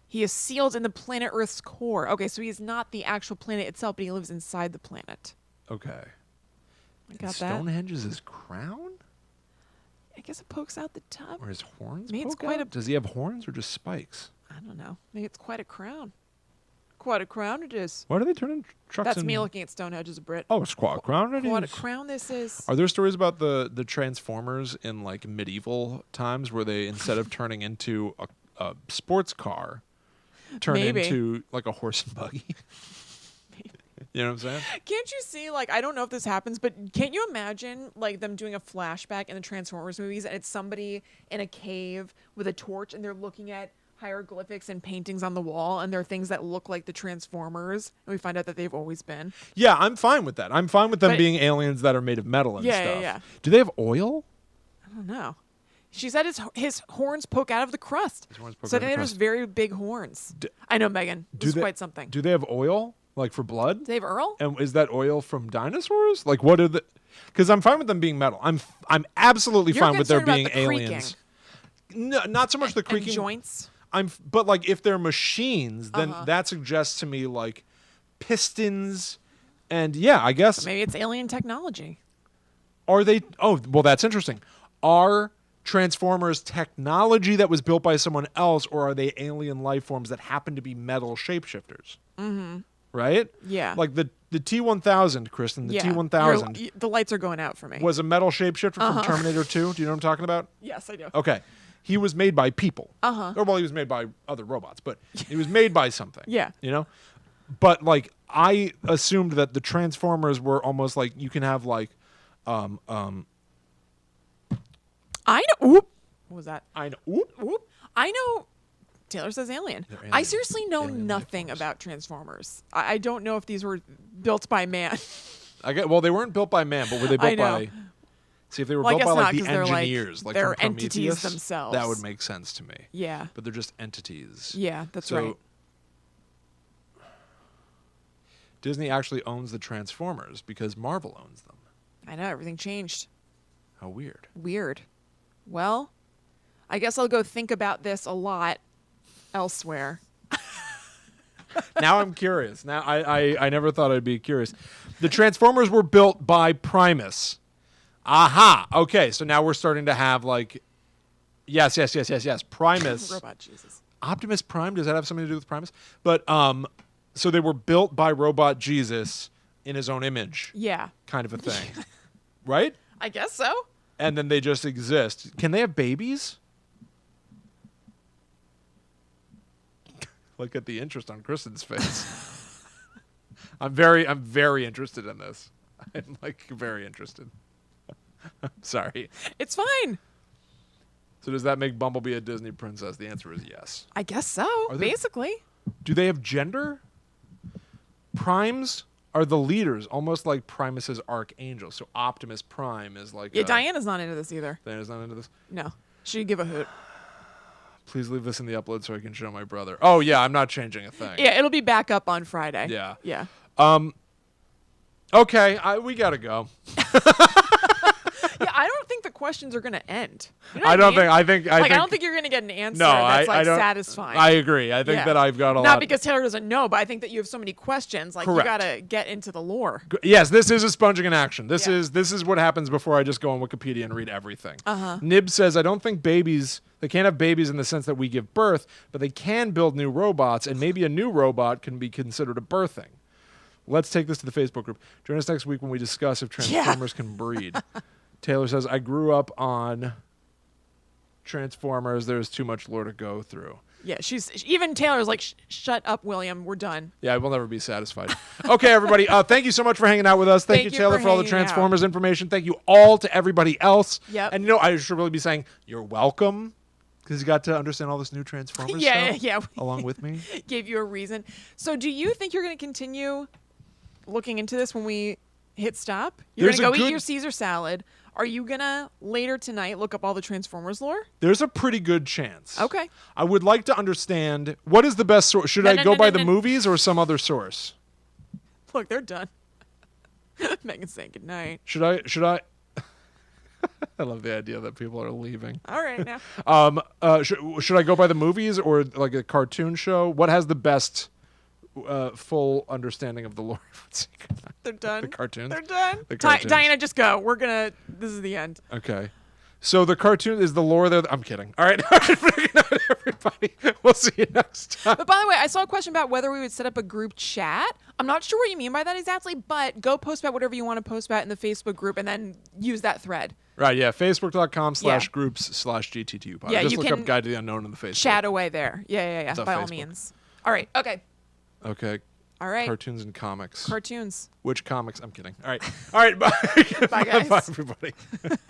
He is sealed in the planet Earth's core. Okay, so he is not the actual planet itself, but he lives inside the planet. Okay. I got that. Stonehenge is his crown? I guess it pokes out the top. Or his horns? Maybe it's poke quite out? Does he have horns or just spikes? I don't know. Maybe it's quite a crown. Quite a crown it is. Why do they turn in trucks? That's me looking at Stonehenge as a Brit. Oh, it's quite a crown. It What a is. crown this is. Are there stories about the Transformers in like medieval times where they instead of turning into a sports car, turn Maybe. into like a horse and buggy? You know what I'm saying? Can't you see, like, I don't know if this happens, but can't you imagine, like, them doing a flashback in the Transformers movies and it's somebody in a cave with a torch and they're looking at hieroglyphics and paintings on the wall and there are things that look like the Transformers and we find out that they've always been? Yeah, I'm fine with that. I'm fine with them But- being aliens that are made of metal and Yeah, stuff. yeah, yeah. Do they have oil? I don't know. She said his horns poke out of the crust. His horns poke So out of I the think there's crust. very big horns. I know, Megan. This is quite something. Do they have oil like for blood? Do they have Earl? And is that oil from dinosaurs? Like what are the? Because I'm fine with them being metal. I'm absolutely You're fine with there concerned about being the aliens. No, not so much the And creaking. joints. But like if they're machines, then that suggests to me like pistons, and yeah, I guess Maybe it's alien technology. are they? Oh, well, that's interesting. Are Transformers technology that was built by someone else, or are they alien life forms that happen to be metal shapeshifters? Mm-hmm. Right? Yeah. Like the T-1000, Kristen, the T-1000 The lights are going out for me. was a metal shapeshifter from Terminator 2. Do you know what I'm talking about? Yes, I do. Okay. He was made by people. Or, well, he was made by other robots, but he was made by something. Yeah. You know? But, like, I assumed that the Transformers were almost like you can have, like, I know. Oop. What was that? I know. Oop. Oop. I know. Taylor says alien. They're I alien- seriously know alien life nothing forms. about Transformers. I don't know if these were built by man. Well, they weren't built by man, but were they I built know. by? See, if they were Well, I built by guess like not, the 'cause they're, like, engineers, like they're from entities Prometheus, themselves. that would make sense to me. Yeah. But they're just entities. Yeah, that's So, right. Disney actually owns the Transformers because Marvel owns them. I know. Everything changed. How weird. Weird. Well, I guess I'll go think about this a lot elsewhere. Now I'm curious. Now I never thought I'd be curious. The Transformers were built by Primus. Aha. Okay, so now we're starting to have like yes. Primus. Robot Jesus. Optimus Prime, does that have something to do with Primus? But so they were built by Robot Jesus in his own image. Yeah. Kind of a thing. Right? I guess so. And then they just exist. Can they have babies? Look at the interest on Kristen's face. I'm very interested in this. I'm like very interested. I'm sorry. It's fine. So does that make Bumblebee a Disney princess? The answer is yes. I guess so. Are they- Basically. Do they have gender? Primes are the leaders, almost like Primus's archangel. So Optimus Prime is like... Yeah, Diana's not into this either. Diana's not into this? No. She'd give a hoot. Please leave this in the upload so I can show my brother. Oh, yeah, I'm not changing a thing. Yeah, it'll be back up on Friday. Yeah. Yeah. Okay, we got to go. Yeah, I don't think the questions are going to end. You know I what don't mean? think... I think... I don't think you're going to get an answer that's like satisfying. I agree. I think that I've got a lot... Not because Taylor doesn't know, but I think that you have so many questions. Like, Correct. you got to get into the lore. Yes, this is a sponging in action. This Yeah. is what happens before I just go on Wikipedia and read everything. Nib says, I don't think they can't have babies in the sense that we give birth, but they can build new robots, and maybe a new robot can be considered a birthing. Let's take this to the Facebook group. Join us next week when we discuss if Transformers can breed. Taylor says, I grew up on Transformers. There's too much lore to go through. Yeah, even Taylor's like, shut up, William. We're done. Yeah, I will never be satisfied. Okay, everybody. Thank you so much for hanging out with us. Thank you, Taylor, for all the hanging out. Transformers information. Thank you all to everybody else. Yep. And I should really be saying, you're welcome, because you got to understand all this new Transformers stuff Yeah. along with me. Gave you a reason. So do you think you're going to continue looking into this when we hit stop? You're going to go eat your Caesar salad. Are you going to later tonight look up all the Transformers lore? There's a pretty good chance. Okay. I would like to understand, what is the best source? Should I go by the movies or some other source? Look, they're done. Megan's saying goodnight. Should I? I love the idea that people are leaving. All right, now. Should I go by the movies or like a cartoon show? What has the best full understanding of the lore? They're done. The cartoons? They're done. The cartoons. Diana, just go. This is the end. Okay. So the cartoon is the lore there. I'm kidding. All right. Good night, everybody. We'll see you next time. But by the way, I saw a question about whether we would set up a group chat. I'm not sure what you mean by that exactly, but go post about whatever you want to post about in the Facebook group and then use that thread. Right, yeah. Facebook.com/groups/GTTU pod. Yeah, just you look can up Guide to the Unknown in the Facebook. Chat away there. Yeah. By all Facebook. means. All right. Okay. Okay. All right. Cartoons and comics. Cartoons. Which comics? I'm kidding. All right. Bye. Bye, guys. Bye, everybody.